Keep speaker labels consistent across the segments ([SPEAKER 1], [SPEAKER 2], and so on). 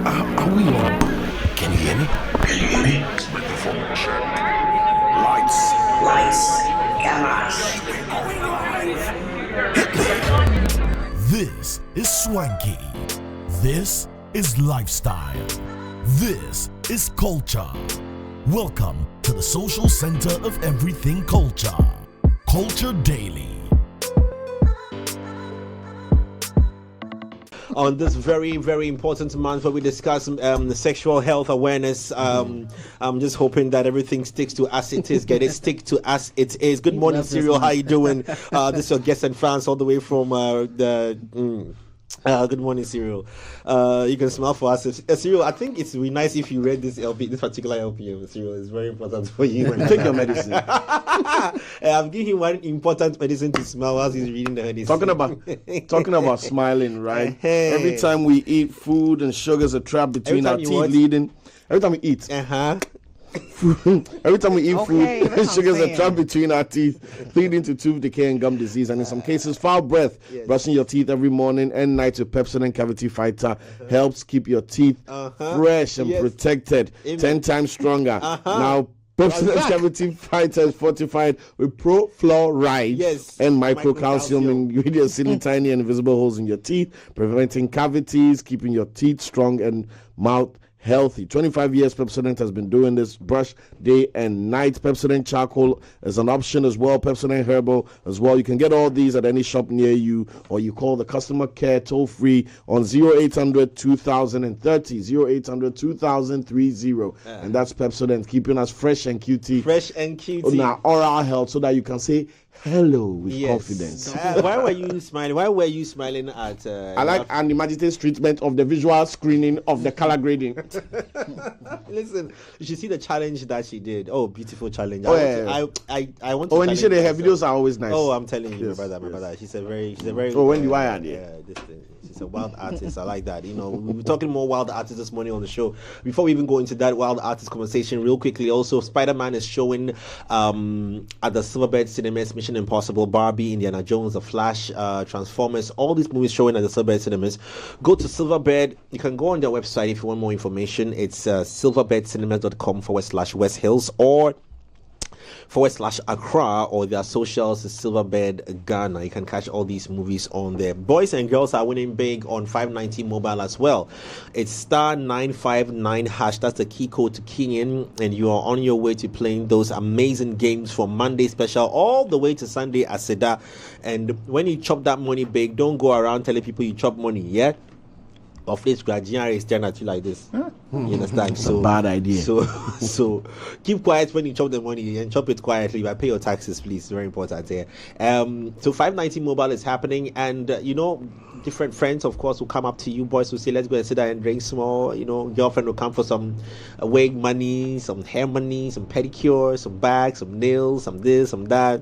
[SPEAKER 1] Are we on? Can you hear me? Can you hear me? Microphone check. Lights. Cameras. Hit me. This is swanky. This is lifestyle. This is culture. Welcome to the social center of everything culture. Culture Daily.
[SPEAKER 2] On this very, very important month where we discuss the sexual health awareness, I'm just hoping that everything sticks to as it is. Get it stick to as it is. Good morning, Serial. How you doing? This is your guest in France, all the way from good morning, Serial. You can smile for us. Serial, I think it's really nice if you read this particular LP. Serial, is very important for you.
[SPEAKER 3] Take your medicine.
[SPEAKER 2] I'm giving him one important medicine to smile while he's reading the medicine.
[SPEAKER 3] Talking about smiling, right? Every time we eat, food and sugar is a trap between our teeth leading. Every time we eat. Every time we eat food, sugar is a trap between our teeth, leading to tooth decay and gum disease, and in some cases, foul breath. Brushing your teeth every morning and night with Pepsodent Cavity Fighter helps keep your teeth fresh and protected. 10 times stronger. Now, Pepsodent Cavity Fighter is fortified with pro-fluoride and microcalcium ingredients, sealing tiny and invisible holes in your teeth, preventing cavities, keeping your teeth strong and mouth healthy. 25 years Pepsodent has been doing this. Brush day and night. Pepsodent charcoal is an option as well. Pepsodent herbal as well. You can get all these at any shop near you, or you call the customer care toll free on 0800 2030 0800 2030, and that's Pepsodent, keeping us fresh and cutie on our oral health, so that you can say hello with confidence.
[SPEAKER 2] Why were you smiling? Why were you smiling at?
[SPEAKER 3] I like Andy Magite's treatment of the visual screening of the color grading.
[SPEAKER 2] Listen, you should see the challenge that she did. Oh, beautiful challenge. I want to.
[SPEAKER 3] Oh, when you say her videos are always nice.
[SPEAKER 2] Oh, I'm telling you, my brother. She's a very.
[SPEAKER 3] Oh, Wendy Wire,
[SPEAKER 2] this thing. She's a wild artist. I like that. You know, we were talking more wild artists this morning on the show. Before we even go into that wild artist conversation, real quickly, also Spider-Man is showing at the Silverbird Cinemas. Mission Impossible, Barbie, Indiana Jones, The Flash, Transformers, all these movies showing at the Silverbird Cinemas. Go to Silverbird. You can go on their website if you want more information. It's silverbirdcinemas.com/West Hills or /Ackwerh, or their socials is Silverbird Ghana. You can catch all these movies on there. Boys and girls are winning big on 590 mobile as well. It's *959#. That's the key code to key in, and you are on your way to playing those amazing games from Monday special all the way to Sunday Aseda. And when you chop that money big, don't go around telling people you chop money. Of late, January is staring at you like this. You understand?
[SPEAKER 3] It's a bad idea.
[SPEAKER 2] So keep quiet when you chop the money, and chop it quietly. But pay your taxes, please. It's very important here. So 590 mobile is happening, and different friends, of course, will come up to you. Boys will say, "Let's go and sit down and drink small." Girlfriend will come for some wig money, some hair money, some pedicure, some bags, some nails, some this, some that.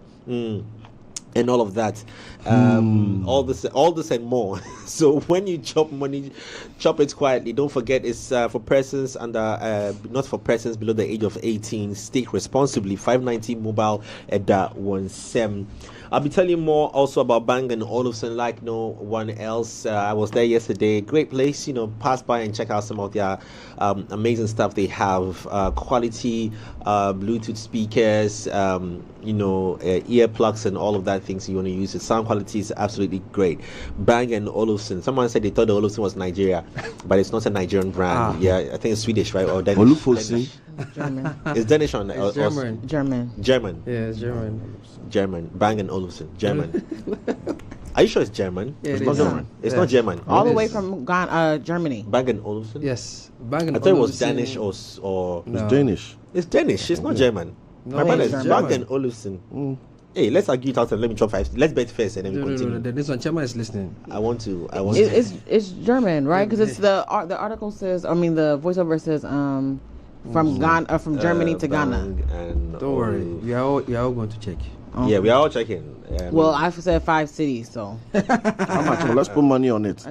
[SPEAKER 2] And all of that, all this and more. So when you chop money, chop it quietly. Don't forget, it's for persons under, not for persons below the age of 18. Stay responsibly. 590 mobile at that 17. I'll be telling you more also about Bang & Olufsen like no one else. I was there yesterday. Great place. Pass by and check out some of their amazing stuff they have. Quality Bluetooth speakers, earplugs and all of that things you want to use. The sound quality is absolutely great. Bang & Olufsen. Someone said they thought the Olufsen was Nigeria, but it's not a Nigerian brand. Yeah, I think it's Swedish, right? Or Danish.
[SPEAKER 4] German.
[SPEAKER 2] It's Danish on
[SPEAKER 4] it's German.
[SPEAKER 2] German.
[SPEAKER 4] Yeah, it's German.
[SPEAKER 2] German. Bang & Olufsen. German. Are you sure it's German?
[SPEAKER 4] Yeah,
[SPEAKER 2] it's not German. It's not German.
[SPEAKER 5] All the way from Germany.
[SPEAKER 2] Bang & Olufsen?
[SPEAKER 4] Yes. Bang & Olufsen.
[SPEAKER 2] I thought it was Danish or
[SPEAKER 3] no. It's Danish.
[SPEAKER 2] It's Danish. It's not German.
[SPEAKER 4] No,
[SPEAKER 2] my brother is
[SPEAKER 4] German.
[SPEAKER 2] Bang & Olufsen. Hey, let's argue it out and let me chop 5. Let's bet first and then we continue.
[SPEAKER 4] No. This one, Chema is listening.
[SPEAKER 2] I want to.
[SPEAKER 5] It's German, right? Because it's the article says. I mean, the voiceover says from Ghana, from Germany to Ghana.
[SPEAKER 4] Don't worry, we are all going to check.
[SPEAKER 5] Okay.
[SPEAKER 2] Yeah, we are all checking.
[SPEAKER 5] Well, I've said 5 cities, so.
[SPEAKER 3] How much? Well, let's put money on it.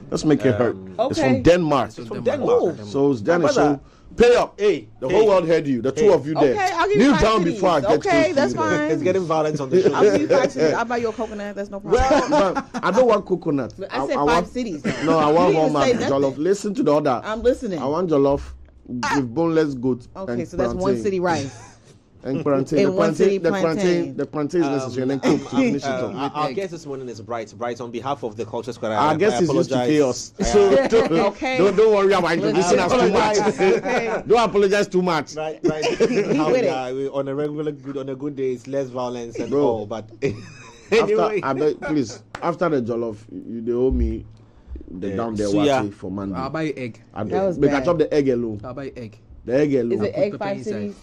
[SPEAKER 3] Let's make it hurt.
[SPEAKER 5] Okay.
[SPEAKER 3] It's from Denmark.
[SPEAKER 2] It's from Denmark.
[SPEAKER 3] So it's Danish. So Pay up.
[SPEAKER 2] Hey,
[SPEAKER 3] The whole world heard you. The two of you there.
[SPEAKER 5] Okay, I'll give you
[SPEAKER 3] Kneel
[SPEAKER 5] 5
[SPEAKER 3] down
[SPEAKER 5] cities.
[SPEAKER 3] before I get
[SPEAKER 5] Okay,
[SPEAKER 3] close to
[SPEAKER 5] that's
[SPEAKER 3] you.
[SPEAKER 5] fine.
[SPEAKER 2] It's getting violence on the show.
[SPEAKER 5] I'll give you 5 cities. I'll buy you a coconut. That's no problem.
[SPEAKER 3] Well, I don't want coconut.
[SPEAKER 5] I said
[SPEAKER 3] I
[SPEAKER 5] 5
[SPEAKER 3] want,
[SPEAKER 5] cities.
[SPEAKER 3] No, I want
[SPEAKER 5] You didn't
[SPEAKER 3] Walmart
[SPEAKER 5] say nothing.
[SPEAKER 3] jollof. Listen to the order.
[SPEAKER 5] I'm listening.
[SPEAKER 3] I want jollof with boneless goat.
[SPEAKER 5] Okay,
[SPEAKER 3] and
[SPEAKER 5] so that's 1
[SPEAKER 3] plantain.
[SPEAKER 5] city rice.
[SPEAKER 3] And plantain.
[SPEAKER 5] In
[SPEAKER 3] the
[SPEAKER 5] one city,
[SPEAKER 3] plantain. The plantain is necessary. And then cook to finish it off.
[SPEAKER 2] Our guest this morning is Bright. Bright, on behalf of the Culture Square,
[SPEAKER 3] Our guest is used to chaos. So
[SPEAKER 5] Okay.
[SPEAKER 3] don't worry about introducing us too much.
[SPEAKER 5] Okay.
[SPEAKER 3] Don't apologize too much.
[SPEAKER 2] Right.
[SPEAKER 5] He with it.
[SPEAKER 2] We, on a good day, it's less violence and
[SPEAKER 3] Bro.
[SPEAKER 2] all. But anyway,
[SPEAKER 3] Please, after the jollof, they owe me the down there
[SPEAKER 2] suya.
[SPEAKER 3] water for Monday.
[SPEAKER 4] I'll buy you egg.
[SPEAKER 3] And
[SPEAKER 5] That was
[SPEAKER 3] make I
[SPEAKER 5] bad.
[SPEAKER 3] chop the egg alone.
[SPEAKER 4] I'll buy you egg.
[SPEAKER 3] The egg alone.
[SPEAKER 5] Is it egg
[SPEAKER 4] pepper
[SPEAKER 5] 5
[SPEAKER 4] inside.
[SPEAKER 5] cities?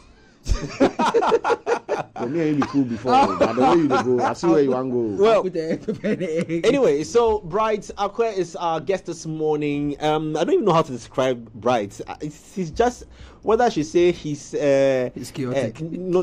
[SPEAKER 3] For me, I be cool before. But the way you dey go, I see where you want to go.
[SPEAKER 2] well,
[SPEAKER 4] Put the egg, prepare the egg.
[SPEAKER 2] anyway, so Bright Ackwerh is our guest this morning. I don't even know how to describe Bright. He's just, whether I should say he's
[SPEAKER 4] chaotic.
[SPEAKER 2] no,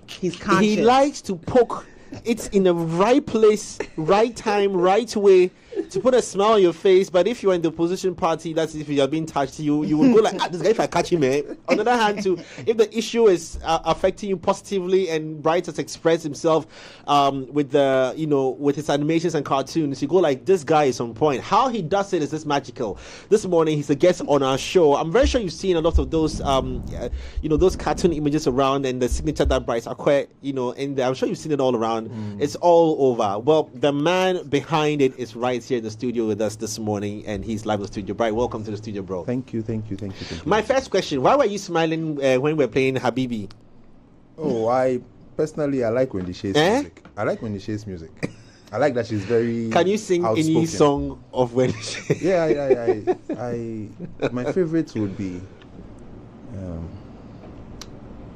[SPEAKER 5] He's conscious.
[SPEAKER 2] he likes to poke it in the right place, right time, right way to put a smile on your face. But if you're in the opposition party, that's if you are being touched, you will go like, this guy, if I catch him, eh? On the other hand, too, if the issue is affecting you positively, and Bright has expressed himself with the, with his animations and cartoons, you go like, this guy is on point. How he does it is just magical. This morning, he's a guest on our show. I'm very sure you've seen a lot of those, those cartoon images around, and the signature that Bright Ackwerh, in there. I'm sure you've seen it all around. It's all over. Well, the man behind it is right here in the studio with us this morning, and he's live in the studio. Bright, welcome to the studio, bro.
[SPEAKER 6] Thank you.
[SPEAKER 2] My first question: why were you smiling when we were playing Habibi?
[SPEAKER 6] Oh, I like Wendy Shea's music. I like Wendy Shea's music. I like that she's very.
[SPEAKER 2] Can you sing
[SPEAKER 6] outspoken.
[SPEAKER 2] any song of Wendy Shea?
[SPEAKER 6] Yeah, I my favorite would be.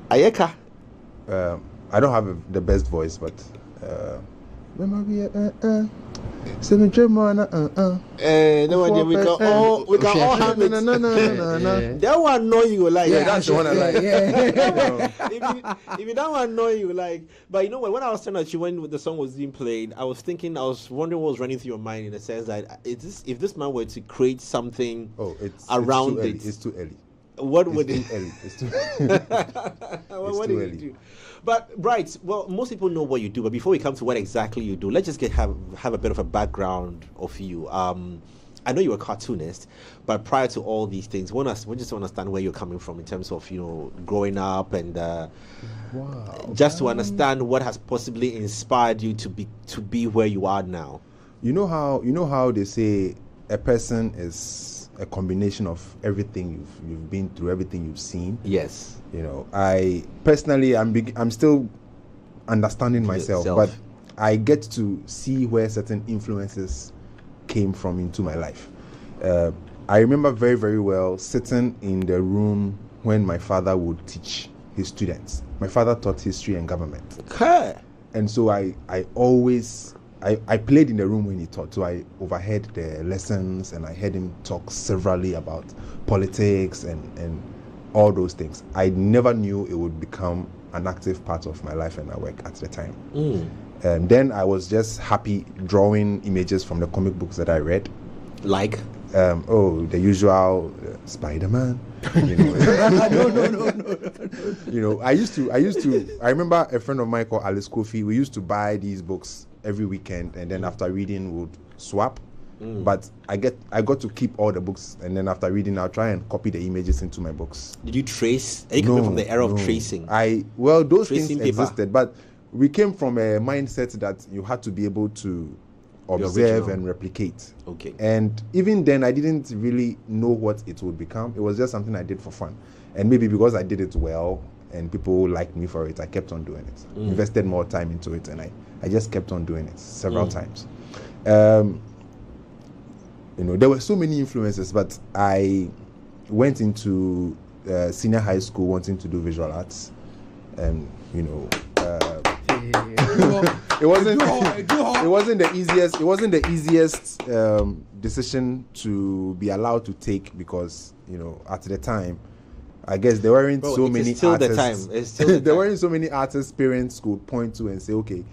[SPEAKER 2] Ayeka.
[SPEAKER 6] I don't have the best voice, but.
[SPEAKER 2] No idea. We can all have it. That one know you like.
[SPEAKER 6] Yeah, that's the one I like.
[SPEAKER 2] If you that one know you like, but you know what? When I was telling you when the song was being played, I was wondering what was running through your mind in the sense that if this man were to create something around it,
[SPEAKER 6] it's too early.
[SPEAKER 2] What would
[SPEAKER 6] it? It's too early.
[SPEAKER 2] What do you do? But Bright, well, most people know what you do. But before we come to what exactly you do, let's just have a bit of a background of you. I know you're a cartoonist, but prior to all these things, we just want to understand where you're coming from in terms of growing up and just to understand what has possibly inspired you to be where you are now.
[SPEAKER 6] You know how they say a person is a combination of everything you've been through, everything you've seen.
[SPEAKER 2] Yes.
[SPEAKER 6] I personally, I'm still understanding myself, but I get to see where certain influences came from into my life. I remember very, very well sitting in the room when my father would teach his students. My father taught history and government.
[SPEAKER 2] Okay.
[SPEAKER 6] And so I played in the room when he taught, so I overheard the lessons and I heard him talk severally about politics and all those things. I never knew it would become an active part of my life and my work at the time. And then I was just happy drawing images from the comic books that I read.
[SPEAKER 2] Like?
[SPEAKER 6] The usual Spider-Man. No. I remember a friend of mine called Alice Kofi. We used to buy these books every weekend, and then after reading, we'd swap. But I got to keep all the books, and then after reading, I'll try and copy the images into my books.
[SPEAKER 2] Did you trace? Are you coming from the era of tracing?
[SPEAKER 6] Those
[SPEAKER 2] Tracing
[SPEAKER 6] things
[SPEAKER 2] paper.
[SPEAKER 6] existed, but we came from a mindset that you had to be able to observe and replicate.
[SPEAKER 2] Okay.
[SPEAKER 6] And even then, I didn't really know what it would become. It was just something I did for fun, and maybe because I did it well and people liked me for it, I kept on doing it. Invested more time into it, and I just kept on doing it several times. There were so many influences, but I went into senior high school wanting to do visual arts, and it wasn't the easiest decision to be allowed to take, because at the time, I guess there weren't so many artists. There weren't so many artists parents could point to and say, okay,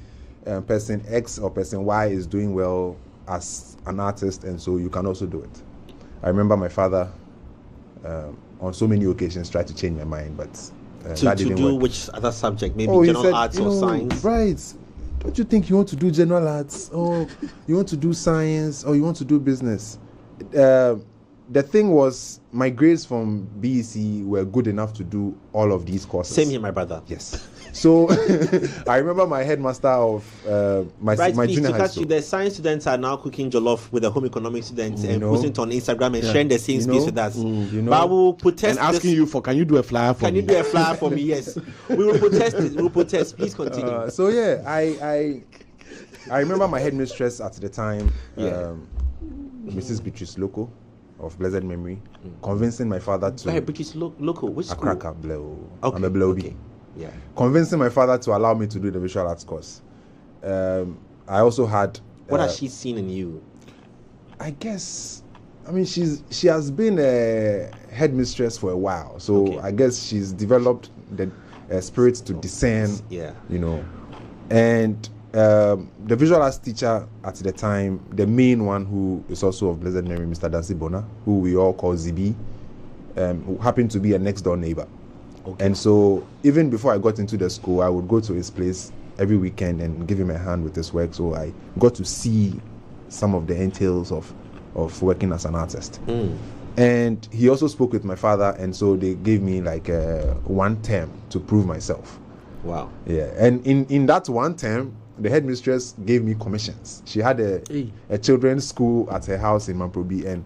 [SPEAKER 6] person X or person Y is doing well as an artist, and so you can also do it. I remember my father on so many occasions tried to change my mind, but that
[SPEAKER 2] to
[SPEAKER 6] didn't
[SPEAKER 2] do
[SPEAKER 6] work.
[SPEAKER 2] which other subject? Maybe
[SPEAKER 6] He
[SPEAKER 2] general
[SPEAKER 6] said,
[SPEAKER 2] arts or science?
[SPEAKER 6] Right. Don't you think you want to do general arts, or you want to do science, or you want to do business? The thing was, my grades from BEC were good enough to do all of these courses.
[SPEAKER 2] Same here, my brother.
[SPEAKER 6] Yes. So I remember my headmaster of my junior high school.
[SPEAKER 2] The science students are now cooking jollof with the home economics students and posting it on Instagram and sharing the same space with us. But we will protest
[SPEAKER 3] and asking you can you do a flyer for me?
[SPEAKER 2] Can you do a flyer for me? Yes. We will protest it. We will protest. Please continue.
[SPEAKER 6] So yeah, I remember my headmistress at the time, Mrs. Beatrice Loco of blessed memory, convincing my father to.
[SPEAKER 2] Wait, Beatrice Loco, which school?
[SPEAKER 6] Ackwerh, Bleo.
[SPEAKER 2] Okay.
[SPEAKER 6] I'm a Bleo.
[SPEAKER 2] Okay. Yeah.
[SPEAKER 6] Convincing my father to allow me to do the visual arts course. I also had.
[SPEAKER 2] What has she seen in you?
[SPEAKER 6] I guess. I mean, she has been a headmistress for a while, so I guess she's developed the spirit to discern.
[SPEAKER 2] Yeah.
[SPEAKER 6] You know, and the visual arts teacher at the time, the main one who is also of blessed memory, Mr. Dancy Bona, who we all call ZB, who happened to be a next door neighbor. Okay. And so even before I got into the school, I would go to his place every weekend and give him a hand with his work. So I got to see some of the entails of working as an artist. And he also spoke with my father, and so they gave me like one term to prove myself.
[SPEAKER 2] Wow.
[SPEAKER 6] Yeah. And in that one term, the headmistress gave me commissions. She had a children's school at her house in Mamprobi, and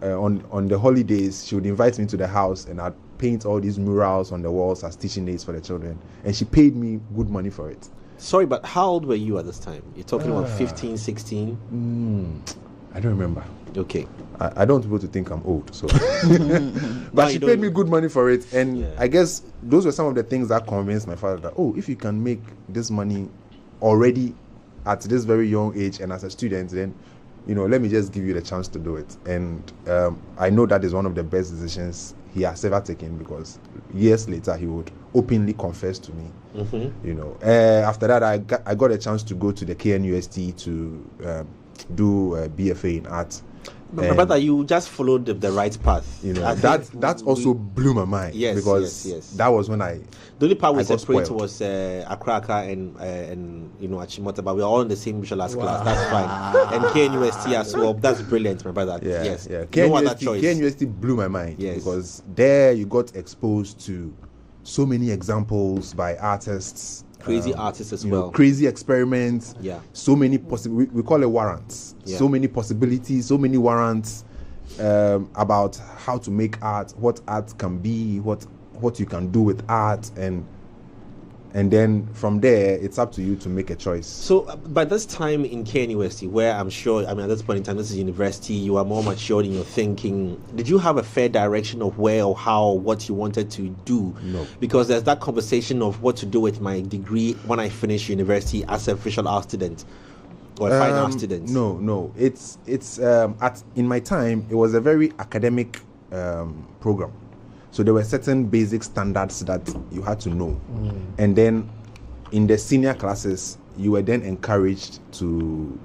[SPEAKER 6] on the holidays she would invite me to the house, and I'd paint all these murals on the walls as teaching aids for the children, and she paid me good money for it.
[SPEAKER 2] Sorry, but how old were you at this time? You're talking about 15, 16?
[SPEAKER 6] I don't remember.
[SPEAKER 2] Okay.
[SPEAKER 6] I don't want people to think I'm old, so but she paid me good money for it, and I guess those were some of the things that convinced my father that, if you can make this money already at this very young age and as a student, then let me just give you the chance to do it. And I know that is one of the best decisions he has ever taken, because years later he would openly confess to me. After that I got a chance to go to the KNUST to do a BFA in art.
[SPEAKER 2] But brother, you just followed the right path.
[SPEAKER 6] That also blew my mind. Because that was when the
[SPEAKER 2] only part we separated was Ackwerh and Achimota, but we are all in the same visual arts class. That's fine. And KNUST as well. That's brilliant, my brother.
[SPEAKER 6] Yes.
[SPEAKER 2] No other choice.
[SPEAKER 6] KNUST blew my mind. Because there you got exposed to so many examples by artists.
[SPEAKER 2] Crazy artists as well.
[SPEAKER 6] Crazy experiments.
[SPEAKER 2] Yeah.
[SPEAKER 6] So many we call it warrants. Yeah. So many possibilities, so many warrants about how to make art, what art can be, what you can do with art, and then from there it's up to you to make a choice.
[SPEAKER 2] So by this time in KNUST, where I'm sure, at this point in time, this is university, you are more matured in your thinking. Did you have a fair direction of where or how, what you wanted to do?
[SPEAKER 6] No.
[SPEAKER 2] Because there's that conversation of what to do with my degree when I finish university as a visual art student or a fine art student.
[SPEAKER 6] No. It's in my time it was a very academic program. So there were certain basic standards that you had to know. And then in the senior classes, you were then encouraged to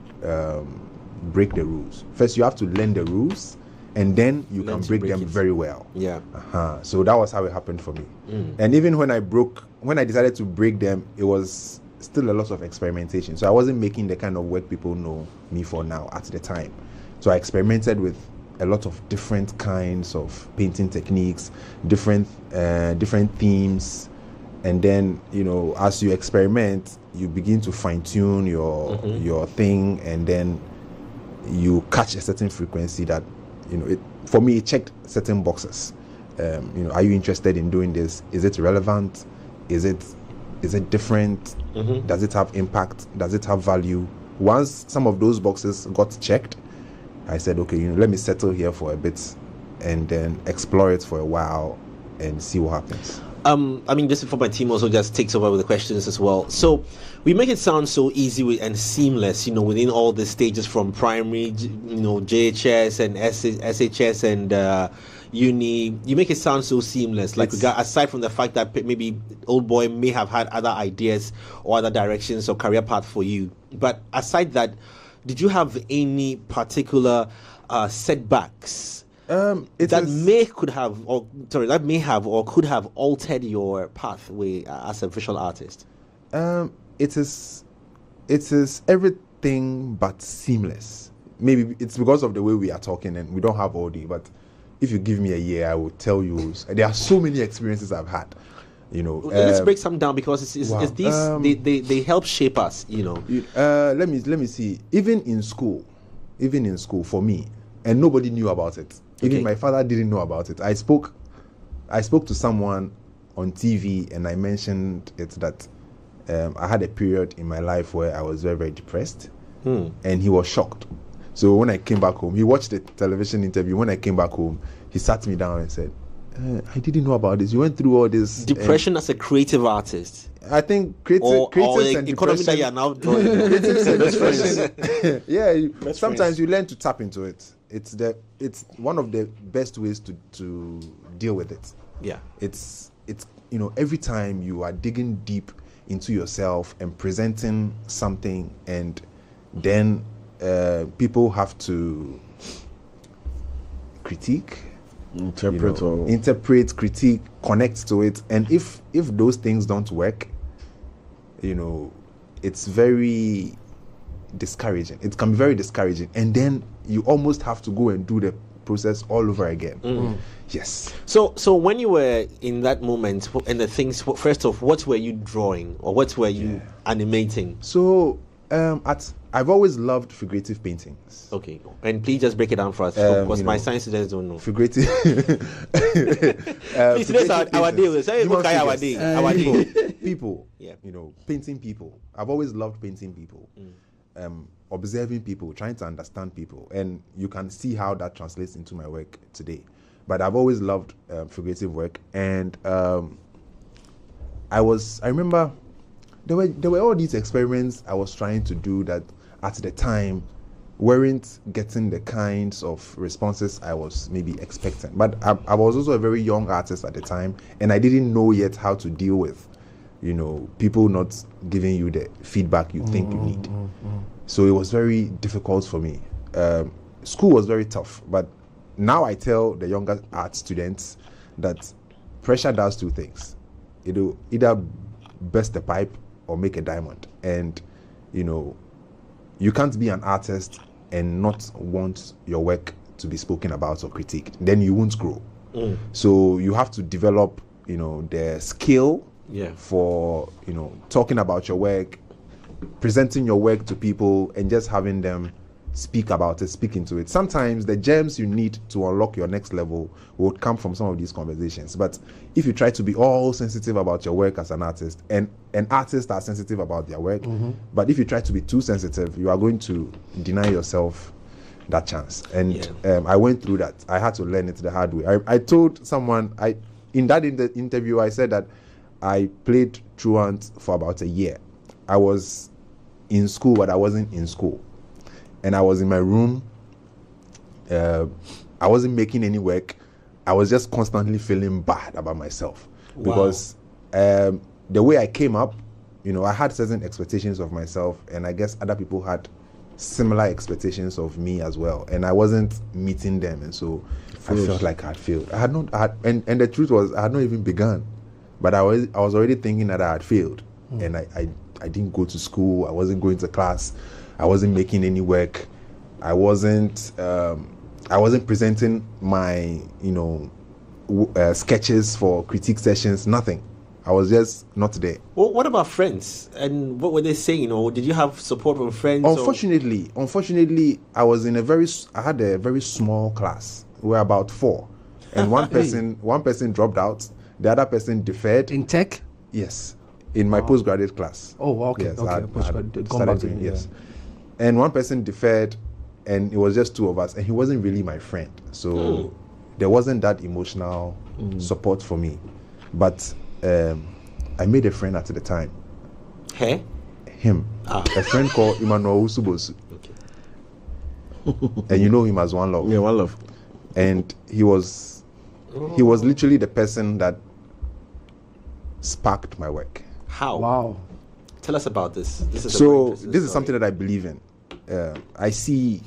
[SPEAKER 6] break the rules. First, you have to learn the rules, and then you can break them very well.
[SPEAKER 2] Yeah.
[SPEAKER 6] So that was how it happened for me. And even when I decided to break them, it was still a lot of experimentation. So I wasn't making the kind of work people know me for now at the time. So I experimented with a lot of different kinds of painting techniques, different themes, and then as you experiment, you begin to fine-tune your thing, and then you catch a certain frequency that for me it checked certain boxes. Are you interested in doing this? Is it relevant? Is it different? Does it have impact? Does it have value? Once some of those boxes got checked, I said, okay, let me settle here for a bit and then explore it for a while and see what happens.
[SPEAKER 2] Just before my team also just takes over with the questions as well. So we make it sound so easy and seamless, within all the stages from primary, JHS and SHS and uni. You make it sound so seamless. Like aside from the fact that maybe old boy may have had other ideas or other directions or career path for you. But aside that, did you have any particular setbacks that may have or could have altered your pathway as a visual artist?
[SPEAKER 6] It is everything but seamless. Maybe it's because of the way we are talking and we don't have all day, but if you give me a year, I will tell you there are so many experiences I've had.
[SPEAKER 2] Let's break some down, because it's these they help shape us.
[SPEAKER 6] Let me see. Even in school for me, and nobody knew about it. Even my father didn't know about it. I spoke to someone on TV, and I mentioned it that I had a period in my life where I was very, very depressed, and he was shocked. So when I came back home, he watched the television interview. When I came back home, he sat me down and said, I didn't know about this. You went through all this.
[SPEAKER 2] Depression as a creative artist.
[SPEAKER 6] I think creative and
[SPEAKER 2] economy that you are now drawing.
[SPEAKER 6] Sometimes you learn to tap into it. It's one of the best ways to deal with it.
[SPEAKER 2] Yeah.
[SPEAKER 6] It's every time you are digging deep into yourself and presenting something, and then people have to critique, interpret, critique, connect to it, and if those things don't work, it's very discouraging. It can be very discouraging, and then you almost have to go and do the process all over again. Yes.
[SPEAKER 2] So when you were in that moment and the things, first off, what were you drawing or what were you animating?
[SPEAKER 6] So I've always loved figurative paintings.
[SPEAKER 2] Okay, and please just break it down for us, because my science students don't know.
[SPEAKER 6] Figurative.
[SPEAKER 2] Please, today's our day. We'll say our day.
[SPEAKER 6] People.
[SPEAKER 2] Yeah.
[SPEAKER 6] Painting people. I've always loved painting people. Observing people, trying to understand people, and you can see how that translates into my work today. But I've always loved figurative work, and I remember there were all these experiments I was trying to do that at the time weren't getting the kinds of responses I was maybe expecting. But I was also a very young artist at the time, and I didn't know yet how to deal with, people not giving you the feedback you think you need. So it was very difficult for me. School was very tough, but now I tell the younger art students that pressure does two things. It'll either burst the pipe or make a diamond. And, you can't be an artist and not want your work to be spoken about or critiqued. Then you won't grow. So you have to develop, the skill for, talking about your work, presenting your work to people, and just having them speak about it, speak into it. Sometimes the gems you need to unlock your next level will come from some of these conversations. But if you try to be all sensitive about your work as an artist, and artists are sensitive about their work, but if you try to be too sensitive, you are going to deny yourself that chance. And I went through that. I had to learn it the hard way. I told someone, in the interview, I said that I played truant for about a year. I was in school, but I wasn't in school. And I was in my room. I wasn't making any work. I was just constantly feeling bad about myself. Because the way I came up, I had certain expectations of myself, and I guess other people had similar expectations of me as well. And I wasn't meeting them, and so I felt like I had failed. And the truth was, I had not even begun, but I was already thinking that I had failed. And I didn't go to school. I wasn't going to class. I wasn't making any work. I wasn't presenting my, sketches for critique sessions. Nothing. I was just not there.
[SPEAKER 2] Well, what about friends? And what were they saying? Or did you have support from friends?
[SPEAKER 6] Unfortunately, I had a very small class. We were about 4, and one person dropped out. The other person deferred.
[SPEAKER 4] In tech?
[SPEAKER 6] Yes, in my postgraduate class.
[SPEAKER 4] Oh, okay.
[SPEAKER 6] Yes,
[SPEAKER 4] Okay.
[SPEAKER 6] Yes. And one person deferred, and it was just 2 of us, and he wasn't really my friend. So there wasn't that emotional support for me. But I made a friend at the time.
[SPEAKER 2] Hey?
[SPEAKER 6] Him. A friend called Emmanuel Usubosu. Okay. And you know him as One Love.
[SPEAKER 3] Yeah, One Love.
[SPEAKER 6] And he was literally the person that sparked my work.
[SPEAKER 2] How?
[SPEAKER 4] Wow.
[SPEAKER 2] Tell us about this. This is
[SPEAKER 6] something that I believe in. I see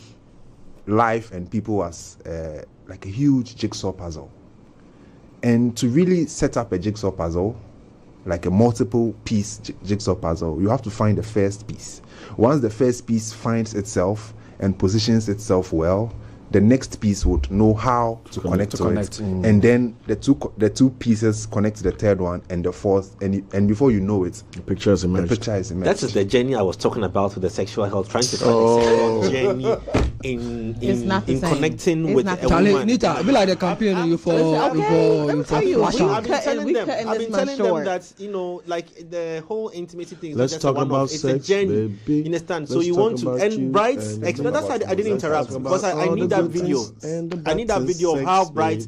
[SPEAKER 6] life and people as like a huge jigsaw puzzle. And to really set up a jigsaw puzzle, like a multiple piece jigsaw puzzle, you have to find the first piece. Once the first piece finds itself and positions itself well, the next piece would know how to connect to it. And then the two pieces connect to the third one and the fourth, and before you know it,
[SPEAKER 3] the picture is emerged.
[SPEAKER 2] That is the journey I was talking about with the sexual health, trying to find a sexual journey in connecting with a woman.
[SPEAKER 4] Nita, be like the campaign you for
[SPEAKER 2] I've been telling them that, you know, like the whole intimacy thing is
[SPEAKER 3] Let's
[SPEAKER 2] just
[SPEAKER 3] talk
[SPEAKER 2] one
[SPEAKER 3] about
[SPEAKER 2] of, it's
[SPEAKER 3] sex,
[SPEAKER 2] a journey.
[SPEAKER 3] baby.
[SPEAKER 2] You understand? So
[SPEAKER 3] Let's
[SPEAKER 2] you
[SPEAKER 3] talk
[SPEAKER 2] want to,
[SPEAKER 3] about
[SPEAKER 2] and
[SPEAKER 3] you
[SPEAKER 2] Bright's
[SPEAKER 3] and
[SPEAKER 2] explain. That's why I didn't interrupt, because I need that video. I need that video of how Bright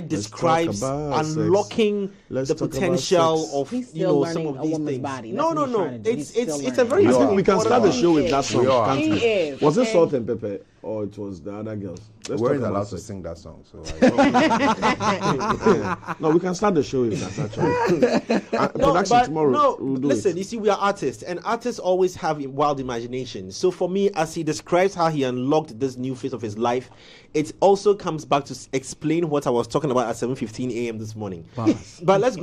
[SPEAKER 2] describes unlocking the potential of, you know, some of these things. No. It's a very.
[SPEAKER 3] I think we can start the show with that song.
[SPEAKER 5] He
[SPEAKER 3] Was it Salt and Pepper or it was the other girls?
[SPEAKER 6] We weren't allowed to sing that song, so
[SPEAKER 3] no, we can start the show with that actually. Production tomorrow.
[SPEAKER 2] No, listen, you see, we are artists, and artists always have wild imagination. So for me, as he describes how he unlocked this new phase of his life, it also comes back to explain what I was talking about at 7:15 a.m. this morning. But let's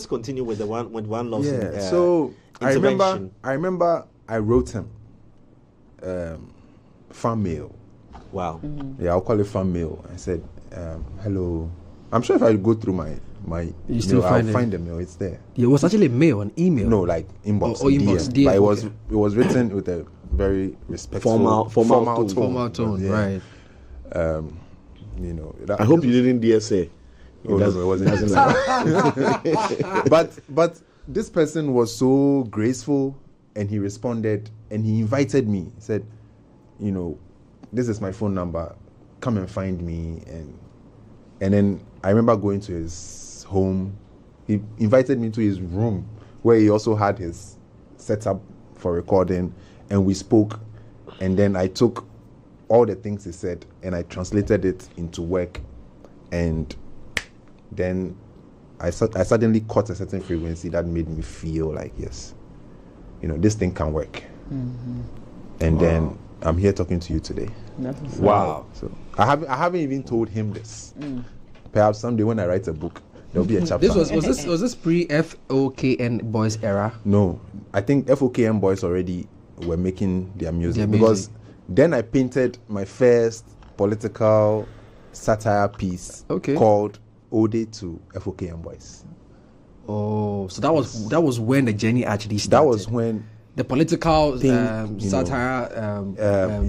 [SPEAKER 2] continue with the one love song.
[SPEAKER 6] Yeah. So I remember I wrote him fan mail.
[SPEAKER 2] Wow.
[SPEAKER 6] Yeah, I'll call it fan mail. I said, hello. I'm sure if I go through my
[SPEAKER 4] you still
[SPEAKER 6] I'll find the mail. It's there.
[SPEAKER 4] Yeah, it was actually mail, an email.
[SPEAKER 6] No, like inbox.
[SPEAKER 4] Inbox. DM.
[SPEAKER 6] But it was written with a very respectful,
[SPEAKER 3] formal
[SPEAKER 4] tone. Right.
[SPEAKER 6] You know.
[SPEAKER 3] I hope you didn't DSA.
[SPEAKER 6] No, it wasn't like that. But this person was so graceful, and he responded, and he invited me. He said, you know, this is my phone number. Come and find me. And then I remember going to his home. He invited me to his room, where he also had his setup for recording, and we spoke. And then I took all the things he said and I translated it into work, and then I suddenly caught a certain frequency that made me feel like, yes, you know, this thing can work. And then I'm here talking to you today.
[SPEAKER 3] Wow.
[SPEAKER 6] So I haven't even told him this. Perhaps someday when I write a book, there'll be a chapter.
[SPEAKER 4] Was this pre FOKN Boys era?
[SPEAKER 6] No, I think FOKN Boys already were making their music, because then I painted my first political satire piece called Ode to FOKN Boys.
[SPEAKER 4] Oh, so that was when the journey actually started.
[SPEAKER 6] That was when
[SPEAKER 4] the political satire,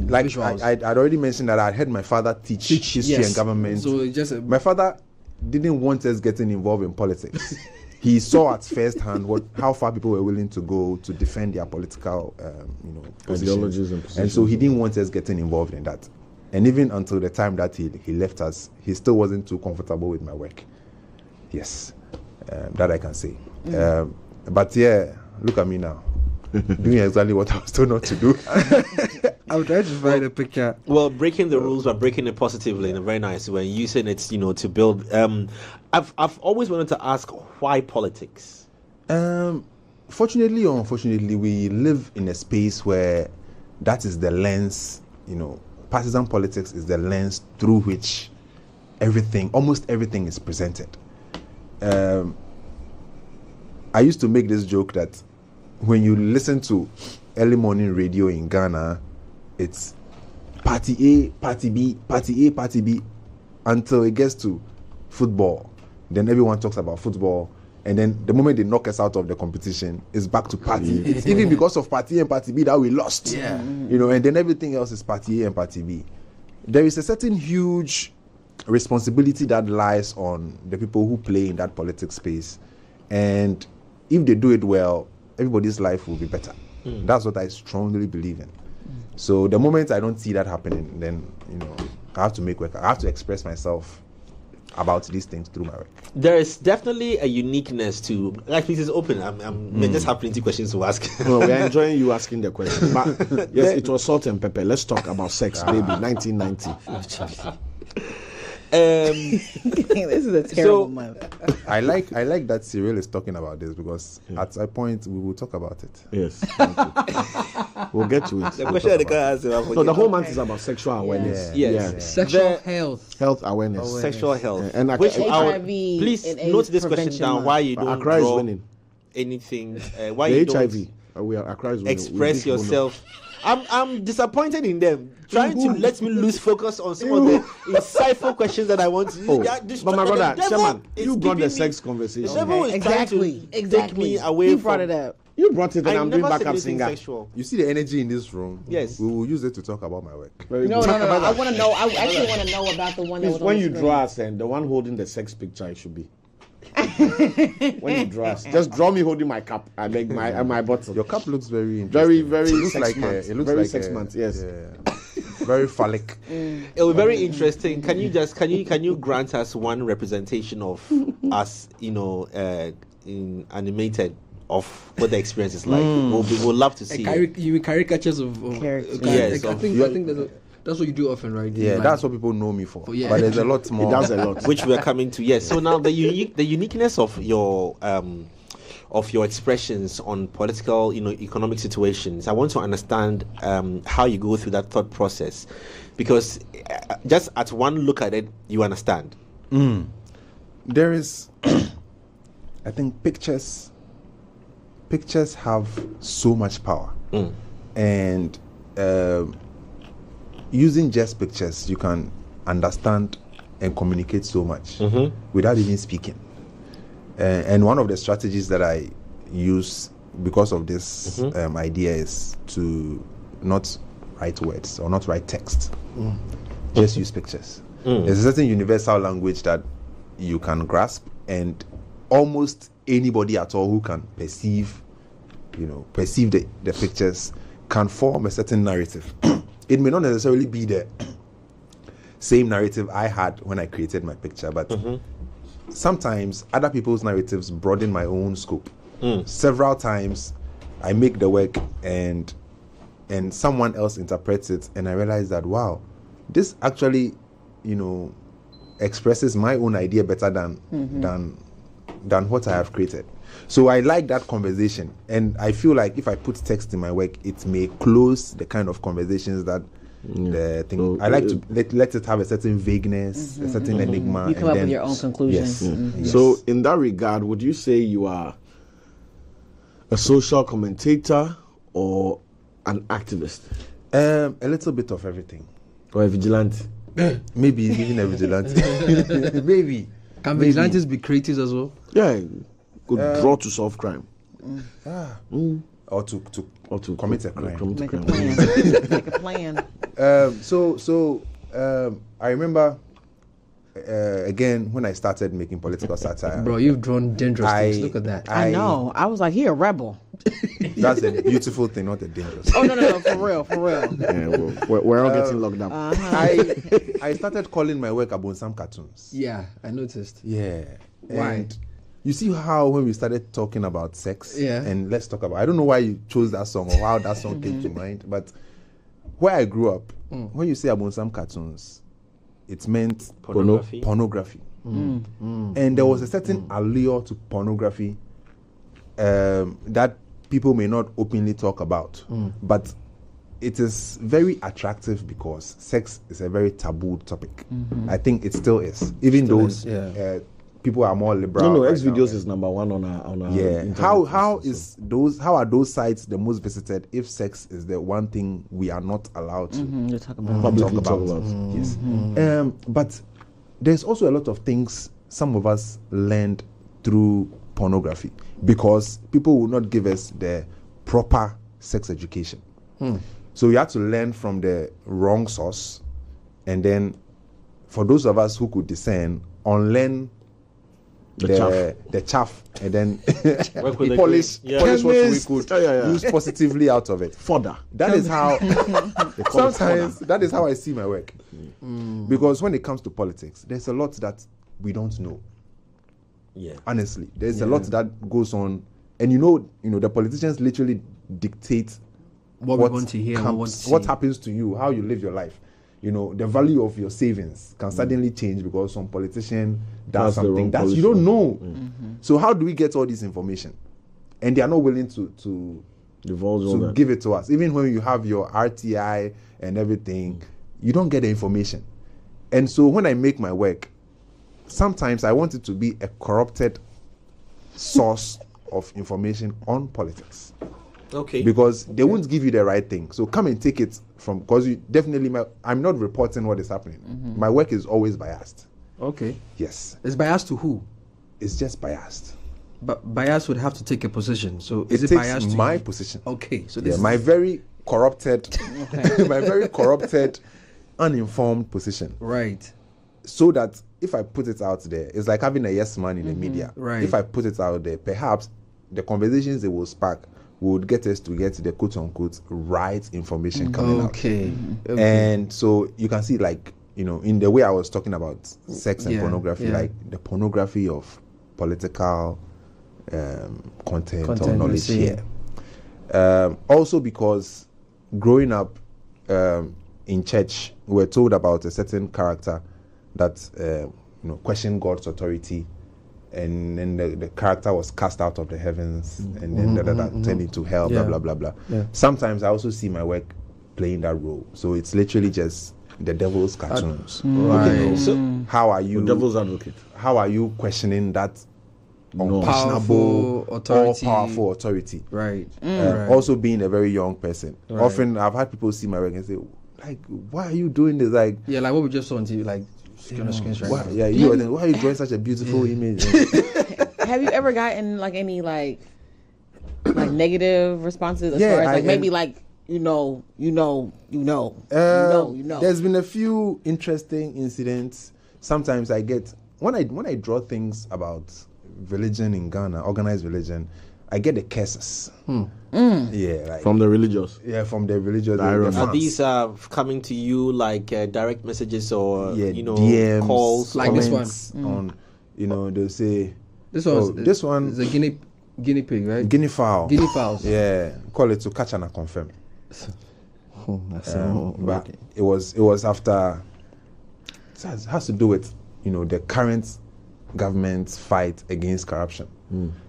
[SPEAKER 6] like
[SPEAKER 4] visuals.
[SPEAKER 6] I'd already mentioned that I had my father teach history and government.
[SPEAKER 4] So just
[SPEAKER 6] my father didn't want us getting involved in politics. He saw at first hand how far people were willing to go to defend their political,
[SPEAKER 3] ideologies and positions.
[SPEAKER 6] And so he didn't want us getting involved in that. And even until the time that he left us, he still wasn't too comfortable with my work. Yes, that I can say. But yeah, look at me now. Doing exactly what I was told not to do.
[SPEAKER 4] I'm trying to find a picture.
[SPEAKER 2] Well, breaking the rules, but breaking it positively in a very nice way, using it, to build. I've always wanted to ask, why politics?
[SPEAKER 6] Fortunately or unfortunately, we live in a space where that is the lens. Partisan politics is the lens through which almost everything is presented. I used to make this joke that when you listen to early morning radio in Ghana, it's party A, party B, party A, party B, until it gets to football. Then everyone talks about football, and then the moment they knock us out of the competition, it's back to party. It's even because of party A and party B that we lost. Yeah. And then everything else is party A and party B. There is a certain huge responsibility that lies on the people who play in that politics space, and if they do it well, everybody's life will be better. That's what I strongly believe in. So the moment I don't see that happening, then I have to make work. I have to express myself about these things through my work.
[SPEAKER 2] There is definitely a uniqueness to, like, this is open. I just have plenty of questions to ask.
[SPEAKER 3] Well, we are enjoying you asking the question. But yes, it was Salt and Pepper. Let's talk about sex, baby. 1990.
[SPEAKER 5] This is a terrible month.
[SPEAKER 6] I like that Cyril is talking about this because at a point we will talk about it.
[SPEAKER 3] Yes. We'll get to it.
[SPEAKER 2] The question the guy asked.
[SPEAKER 3] So the whole month is about sexual awareness.
[SPEAKER 2] Yes.
[SPEAKER 4] Sexual health
[SPEAKER 3] Awareness.
[SPEAKER 2] Sexual health.
[SPEAKER 3] And
[SPEAKER 2] which
[SPEAKER 5] HIV
[SPEAKER 2] please
[SPEAKER 5] and
[SPEAKER 2] note
[SPEAKER 5] AIDS
[SPEAKER 2] this question
[SPEAKER 5] prevention
[SPEAKER 2] down.
[SPEAKER 5] month.
[SPEAKER 2] Why you don't
[SPEAKER 3] Accra is
[SPEAKER 2] draw
[SPEAKER 3] winning.
[SPEAKER 2] Why
[SPEAKER 3] The
[SPEAKER 2] you
[SPEAKER 3] HIV.
[SPEAKER 2] don't
[SPEAKER 3] We are Accra is winning.
[SPEAKER 2] express yourself? I'm disappointed in them trying to let me lose focus on some of the insightful questions that I want to.
[SPEAKER 3] Oh,
[SPEAKER 2] They are
[SPEAKER 3] but my brother,
[SPEAKER 2] the devil
[SPEAKER 3] Sherman,
[SPEAKER 2] is
[SPEAKER 3] you brought
[SPEAKER 2] giving
[SPEAKER 3] the sex
[SPEAKER 2] me-
[SPEAKER 3] conversation.
[SPEAKER 2] The devil is
[SPEAKER 5] Exactly.
[SPEAKER 2] trying to take me away
[SPEAKER 5] You
[SPEAKER 2] from.
[SPEAKER 5] brought it up.
[SPEAKER 3] You brought it, and
[SPEAKER 2] I
[SPEAKER 3] I'm doing
[SPEAKER 2] never said
[SPEAKER 3] backup
[SPEAKER 2] anything
[SPEAKER 3] singer.
[SPEAKER 2] sexual.
[SPEAKER 6] You see the energy in this room?
[SPEAKER 2] Yes.
[SPEAKER 6] We will use it to talk about my work.
[SPEAKER 3] Very
[SPEAKER 5] No.
[SPEAKER 3] good.
[SPEAKER 5] I want to know. I actually want to know about the one that
[SPEAKER 3] Please,
[SPEAKER 5] was
[SPEAKER 3] when
[SPEAKER 5] on
[SPEAKER 3] you
[SPEAKER 5] the
[SPEAKER 3] draw
[SPEAKER 5] screen.
[SPEAKER 3] us, and the one holding the sex picture, it should be. When you draw us, just draw me holding my cup. I beg my bottle.
[SPEAKER 6] Your cup looks very interesting.
[SPEAKER 3] Very
[SPEAKER 6] It looks
[SPEAKER 3] sex
[SPEAKER 6] like
[SPEAKER 3] month.
[SPEAKER 6] it looks
[SPEAKER 3] Very
[SPEAKER 6] like
[SPEAKER 3] sex month, yes.
[SPEAKER 6] Very phallic.
[SPEAKER 2] It will be very interesting. Can you grant us one representation of us, in animated of what the experience is like? We'll love to see.
[SPEAKER 4] You mean caricatures of
[SPEAKER 5] Characters.
[SPEAKER 2] Yes,
[SPEAKER 4] I think that's what you do often, right?
[SPEAKER 6] Yeah,
[SPEAKER 4] Like-
[SPEAKER 6] that's what people know me for.
[SPEAKER 4] yeah.
[SPEAKER 6] But there's a lot more.
[SPEAKER 3] It does a lot.
[SPEAKER 2] Which we are coming to. Yes. So now the uniqueness of your expressions on political, economic situations. I want to understand how you go through that thought process, because just at one look at it, you understand.
[SPEAKER 6] There is, I think pictures have so much power, and using just pictures, you can understand and communicate so much without even speaking. And one of the strategies that I use because of this idea is to not write words or not write text, just use pictures. There's a certain universal language that you can grasp, and almost anybody at all who can perceive the pictures can form a certain narrative. It may not necessarily be the same narrative I had when I created my picture, but sometimes other people's narratives broaden my own scope. Several times I make the work and someone else interprets it, and I realize that, wow, this actually, expresses my own idea better than what I have created. So I like that conversation, and I feel like if I put text in my work, it may close the kind of conversations that the thing.
[SPEAKER 3] So,
[SPEAKER 6] I like to let it have a certain vagueness, a certain enigma.
[SPEAKER 5] You come
[SPEAKER 6] and
[SPEAKER 5] up
[SPEAKER 6] then,
[SPEAKER 5] with your own conclusions.
[SPEAKER 6] Yes.
[SPEAKER 3] So, in that regard, would you say you are a social commentator or an activist,
[SPEAKER 6] a little bit of everything.
[SPEAKER 3] or a vigilante?
[SPEAKER 6] Maybe even a vigilante. Maybe.
[SPEAKER 4] Can vigilantes be creatives as well?
[SPEAKER 3] Yeah, could draw to solve crime
[SPEAKER 6] Or to commit a crime.
[SPEAKER 5] Make a plan. Make a plan.
[SPEAKER 6] So I remember again when I started making political satire.
[SPEAKER 4] Bro, you've drawn dangerous things. Look at that.
[SPEAKER 5] I know. I was like, he a rebel.
[SPEAKER 6] That's a beautiful thing, not a dangerous.
[SPEAKER 5] Oh no, for real.
[SPEAKER 3] Yeah, we're all getting locked up.
[SPEAKER 6] I started calling my work Abonsam cartoons.
[SPEAKER 4] Yeah, I noticed.
[SPEAKER 6] Yeah.
[SPEAKER 4] Why?
[SPEAKER 6] And you see how when we started talking about sex,
[SPEAKER 4] Yeah.
[SPEAKER 6] and let's talk about, I don't know why you chose that song or how that song came to mind, but where I grew up, when you say Abonsam cartoons, it meant pornography. And there was a certain allure to pornography that people may not openly talk about, but it is very attractive because sex is a very taboo topic. I think it still is, even though people are more liberal.
[SPEAKER 3] No,
[SPEAKER 6] right
[SPEAKER 3] X
[SPEAKER 6] now.
[SPEAKER 3] videos is number one on our
[SPEAKER 6] Yeah.
[SPEAKER 3] internet
[SPEAKER 6] How
[SPEAKER 3] list,
[SPEAKER 6] how are those sites the most visited if sex is the one thing we are not allowed to
[SPEAKER 5] You talk about
[SPEAKER 3] publicly talk about.
[SPEAKER 6] Yes. But there's also a lot of things some of us learned through pornography because people will not give us the proper sex education. So we had to learn from the wrong source, and then for those of us who could discern, unlearn the chaff, and then polish what we could use positively out of it.
[SPEAKER 3] Fodder.
[SPEAKER 6] That is how sometimes
[SPEAKER 3] fodder.
[SPEAKER 6] that is how I see my work. Because when it comes to politics, there's a lot that we don't know.
[SPEAKER 2] Yeah.
[SPEAKER 6] Honestly, there's a lot that goes on, and the politicians literally dictate
[SPEAKER 4] What we want to hear,
[SPEAKER 6] what happens to you, how you live your life. the value of your savings can suddenly change because some politician does
[SPEAKER 3] That's the
[SPEAKER 6] something
[SPEAKER 3] wrong
[SPEAKER 6] that
[SPEAKER 3] policy.
[SPEAKER 6] you don't know. So how do we get all this information? And they are not willing to
[SPEAKER 3] Divulge all that.
[SPEAKER 6] give it to us. Even when you have your RTI and everything, you don't get the information. And so when I make my work, sometimes I want it to be a corrupted source of information on politics.
[SPEAKER 2] Okay.
[SPEAKER 6] Because they won't give you the right thing. So come and take it from, because you definitely, I'm not reporting what is happening. My work is always biased.
[SPEAKER 4] Okay.
[SPEAKER 6] Yes.
[SPEAKER 4] It's biased to who?
[SPEAKER 6] It's just biased.
[SPEAKER 4] But bias would have to take a position. So is
[SPEAKER 6] It
[SPEAKER 4] it
[SPEAKER 6] takes
[SPEAKER 4] biased to
[SPEAKER 6] my
[SPEAKER 4] you?
[SPEAKER 6] position.
[SPEAKER 4] Okay. So
[SPEAKER 6] Yeah,
[SPEAKER 4] this
[SPEAKER 6] my
[SPEAKER 4] is
[SPEAKER 6] very corrupted, my very corrupted, uninformed position.
[SPEAKER 4] right.
[SPEAKER 6] So that if I put it out there, it's like having a yes man in the media.
[SPEAKER 4] Right.
[SPEAKER 6] If I put it out there, perhaps the conversations it will spark would get us to get the quote unquote right information coming out.
[SPEAKER 4] Okay.
[SPEAKER 6] And so you can see, like, in the way I was talking about sex and
[SPEAKER 4] Yeah,
[SPEAKER 6] pornography,
[SPEAKER 4] yeah.
[SPEAKER 6] like the pornography of political content or
[SPEAKER 4] Content, I
[SPEAKER 6] knowledge
[SPEAKER 4] see.
[SPEAKER 6] here. Also because growing up in church, we were told about a certain character that questioned God's authority, and then the character was cast out of the heavens, and then turned into hell,
[SPEAKER 4] Yeah.
[SPEAKER 6] blah blah blah blah.
[SPEAKER 4] Yeah.
[SPEAKER 6] Sometimes I also see my work playing that role, so it's literally just the devil's cartoons.
[SPEAKER 4] Right.
[SPEAKER 2] So
[SPEAKER 6] How are you?
[SPEAKER 3] Devil's advocate.
[SPEAKER 6] How are you questioning that
[SPEAKER 3] No.
[SPEAKER 6] unquestionable,
[SPEAKER 4] Powerful authority.
[SPEAKER 6] all-powerful authority?
[SPEAKER 4] Right.
[SPEAKER 6] Also being a very young person.
[SPEAKER 4] Right.
[SPEAKER 6] Often I've had people see my work and say, like, why are you doing this? Like,
[SPEAKER 4] Yeah, like what we just saw on TV, like on the screens right
[SPEAKER 6] why,
[SPEAKER 4] now.
[SPEAKER 6] why are you drawing such a beautiful image?
[SPEAKER 5] Have you ever gotten like any like negative responses as
[SPEAKER 6] Yeah,
[SPEAKER 5] far as like
[SPEAKER 6] I-
[SPEAKER 5] maybe like you know.
[SPEAKER 6] There's been a few interesting incidents. Sometimes I get when I draw things about religion in Ghana, organized religion, I get the curses. Yeah, like
[SPEAKER 3] From the religious.
[SPEAKER 6] from the religious. the
[SPEAKER 3] irony.
[SPEAKER 2] are
[SPEAKER 6] fans.
[SPEAKER 2] these coming to you like direct messages or
[SPEAKER 6] DMs,
[SPEAKER 2] calls?
[SPEAKER 4] Like this
[SPEAKER 6] comments on, they'll say,
[SPEAKER 4] This
[SPEAKER 6] oh,
[SPEAKER 4] one.
[SPEAKER 6] this one,
[SPEAKER 4] is a guinea pig, right?
[SPEAKER 6] guinea fowl.
[SPEAKER 4] Guinea fowls.
[SPEAKER 6] Yeah, call it to catch and confirm.
[SPEAKER 4] That's
[SPEAKER 6] But it was after. It has to do with the current government's fight against corruption.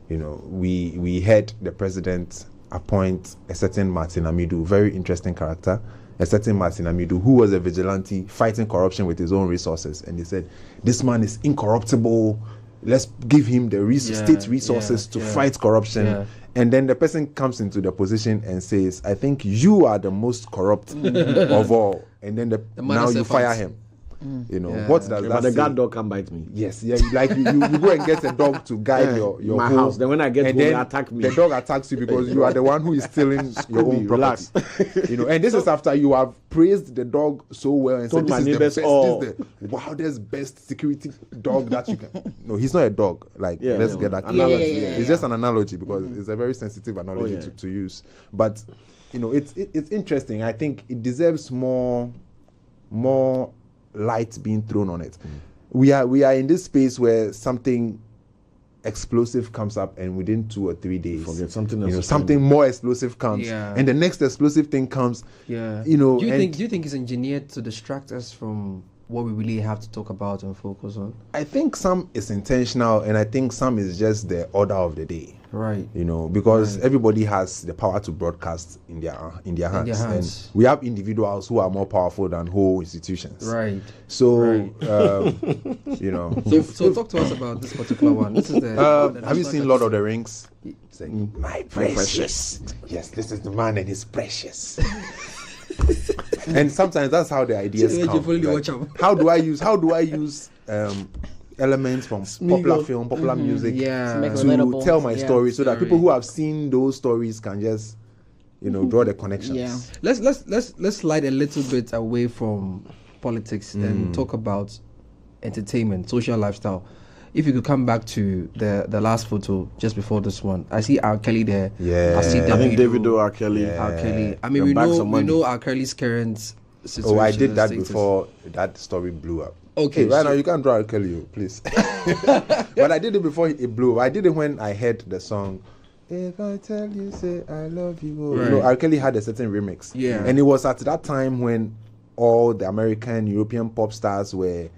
[SPEAKER 6] We had the president appoint a certain Martin Amidu, very interesting character, a certain Martin Amidu who was a vigilante fighting corruption with his own resources, and they said this man is incorruptible. Let's give him the state resources to fight corruption.
[SPEAKER 4] Yeah.
[SPEAKER 6] And then the person comes into the position and says, I think you are the most corrupt of all. And then now you fire him. What does that
[SPEAKER 3] But the
[SPEAKER 6] say?
[SPEAKER 3] guard dog can bite me.
[SPEAKER 6] Yes, yeah, like you go and get a dog to guide your
[SPEAKER 3] my
[SPEAKER 6] home.
[SPEAKER 3] house. Then when I get
[SPEAKER 6] and
[SPEAKER 3] home, they
[SPEAKER 6] then
[SPEAKER 3] attack me.
[SPEAKER 6] The dog attacks you because you are the one who is stealing your own
[SPEAKER 3] relax.
[SPEAKER 6] property. And this is after you have praised the dog so well and
[SPEAKER 3] Told
[SPEAKER 6] said
[SPEAKER 3] my
[SPEAKER 6] this
[SPEAKER 3] neighbors
[SPEAKER 6] is
[SPEAKER 3] all.
[SPEAKER 6] the wildest, best security dog that you can. No, he's not a dog. Like
[SPEAKER 3] Yeah,
[SPEAKER 6] let's
[SPEAKER 3] no,
[SPEAKER 6] get that.
[SPEAKER 3] analogy,
[SPEAKER 6] clear.
[SPEAKER 5] yeah.
[SPEAKER 6] It's just an analogy because it's a very sensitive analogy to use. But it's interesting. I think it deserves more light being thrown on it. We are in this space where something explosive comes up, and within 2 or 3 days,
[SPEAKER 3] Forget something else.
[SPEAKER 6] something more explosive comes,
[SPEAKER 4] Yeah.
[SPEAKER 6] and the next explosive thing comes.
[SPEAKER 4] Yeah.
[SPEAKER 6] Do
[SPEAKER 4] Do you think it's engineered to distract us from what we really have to talk about and focus on?
[SPEAKER 6] I think some is intentional, and I think some is just the order of the day.
[SPEAKER 4] Right.
[SPEAKER 6] Because everybody has the power to broadcast in their hands.
[SPEAKER 4] hands.
[SPEAKER 6] And we have individuals who are more powerful than whole institutions.
[SPEAKER 4] Right.
[SPEAKER 6] So,
[SPEAKER 4] Right. So talk to us about this particular one. This is the.
[SPEAKER 6] have you seen Lord of the Rings? It's like, my precious. Yes, this is the man and his precious. And sometimes that's how the ideas
[SPEAKER 4] You
[SPEAKER 6] come.
[SPEAKER 4] fully
[SPEAKER 6] Like,
[SPEAKER 4] watch out.
[SPEAKER 6] how do I use elements from popular film, popular music
[SPEAKER 4] Yeah.
[SPEAKER 5] Make it
[SPEAKER 6] to
[SPEAKER 5] relatable.
[SPEAKER 6] tell my
[SPEAKER 5] Yeah.
[SPEAKER 6] story so that
[SPEAKER 4] Story.
[SPEAKER 6] people who have seen those stories can just draw the connections.
[SPEAKER 5] Yeah.
[SPEAKER 4] Let's slide a little bit away from politics and talk about entertainment, social lifestyle. If you could come back to the last photo just before this one, I see R. Kelly there.
[SPEAKER 6] Yeah.
[SPEAKER 4] I see
[SPEAKER 3] I think Davido, R. Kelly.
[SPEAKER 6] Yeah.
[SPEAKER 4] R. Kelly. I mean,
[SPEAKER 3] The
[SPEAKER 4] we
[SPEAKER 3] bags
[SPEAKER 4] know
[SPEAKER 3] of money.
[SPEAKER 4] R. Kelly's current situation.
[SPEAKER 6] Oh, I did
[SPEAKER 4] and
[SPEAKER 6] that
[SPEAKER 4] status.
[SPEAKER 6] before that story blew up.
[SPEAKER 4] Okay,
[SPEAKER 6] Hey, right
[SPEAKER 4] so-
[SPEAKER 6] now you can't draw R. Kelly, please. But I did it before it blew up. I did it when I heard the song. If I tell you, say I love you.
[SPEAKER 4] Right.
[SPEAKER 6] R. Kelly had a certain remix.
[SPEAKER 4] Yeah.
[SPEAKER 6] And it was at that time when all the American, European pop stars were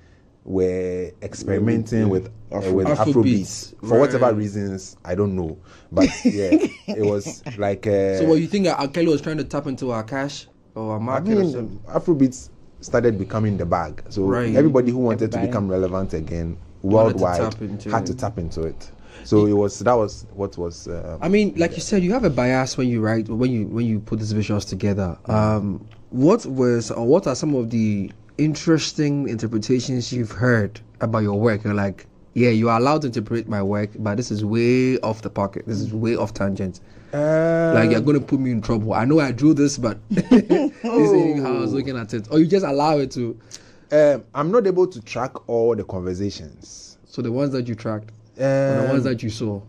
[SPEAKER 6] experimenting with Afrobeats for whatever reasons, I don't know. But yeah, it was like.
[SPEAKER 4] So what you think Ackwerh was trying to tap into our cash or our market?
[SPEAKER 6] Afrobeats started becoming the bag. So everybody who wanted to become relevant again worldwide had to tap into it. So that was what was.
[SPEAKER 4] I mean, like you said, you have a bias when you write, when you put these visuals together. What are some of the interesting interpretations you've heard about your work? You're like, yeah, you are allowed to interpret my work, but this is way off the pocket. This is way off tangent. Like, you're going to put me in trouble. I know I drew this, but this is how I was looking at it. Or you just allow it to.
[SPEAKER 6] I'm not able to track all the conversations.
[SPEAKER 4] So the ones that you tracked, or the ones that you saw,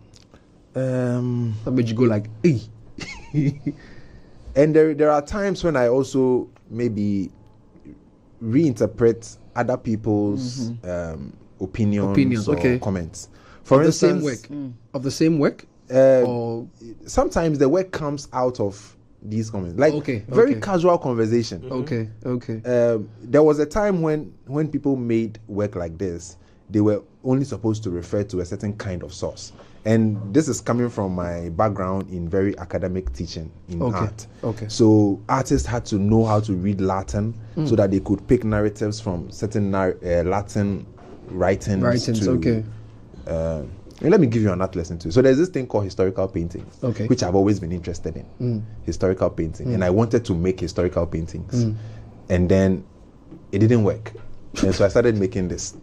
[SPEAKER 4] that made you go like, hey.
[SPEAKER 6] And there are times when I also maybe reinterpret other people's opinions or comments. For instance,
[SPEAKER 4] of the same work.
[SPEAKER 6] Or sometimes the work comes out of these comments, like very casual conversation. There was a time when people made work like this, they were only supposed to refer to a certain kind of source. And this is coming from my background in very academic teaching in art. So artists had to know how to read Latin so that they could pick narratives from certain Latin writings. Let me give you an art lesson too. So there's this thing called historical painting, which I've always been interested in. Historical painting. And I wanted to make historical paintings. And then it didn't work. And so I started making this.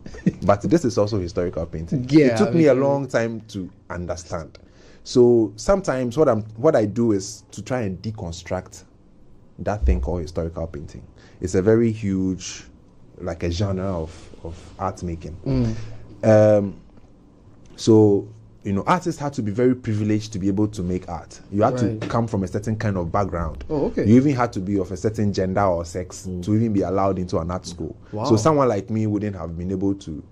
[SPEAKER 6] But this is also historical painting. It took me a long time to understand. So sometimes what I do is to try and deconstruct that thing called historical painting. It's a very huge, like a genre of art making. So, artists had to be very privileged to be able to make art. You had to come from a certain kind of background. You even had to be of a certain gender or sex to even be allowed into an art school. So someone like me wouldn't have been able to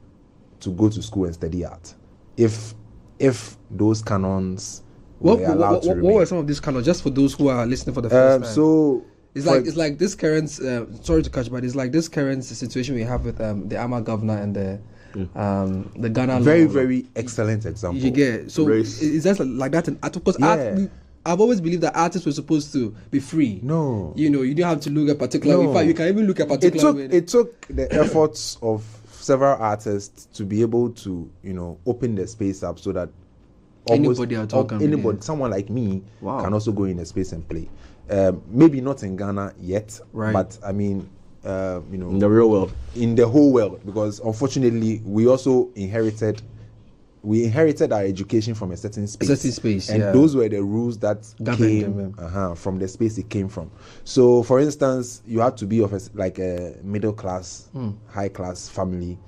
[SPEAKER 6] go to school and study art if those canons were allowed to remain.
[SPEAKER 4] What were some of these canons, just for those who are listening for the first time?
[SPEAKER 6] So
[SPEAKER 4] it's like this current sorry to catch, but it's like this current situation we have with the Ama governor and the Ghana
[SPEAKER 6] very
[SPEAKER 4] law.
[SPEAKER 6] Very excellent example.
[SPEAKER 4] You get so is that like that in art? Because art, I've always believed that artists were supposed to be free.
[SPEAKER 6] No,
[SPEAKER 4] you don't have to look at particular. In fact, you can even look at particular.
[SPEAKER 6] It took the efforts of several artists to be able to open the space up so that anybody, someone like me, can also go in the space and play. Maybe not in Ghana yet, but I mean.
[SPEAKER 3] In the real world,
[SPEAKER 6] in the whole world, because unfortunately we also inherited our education from a certain space, and those were the rules that came from the space it came from. So for instance, you had to be of a middle class, high class family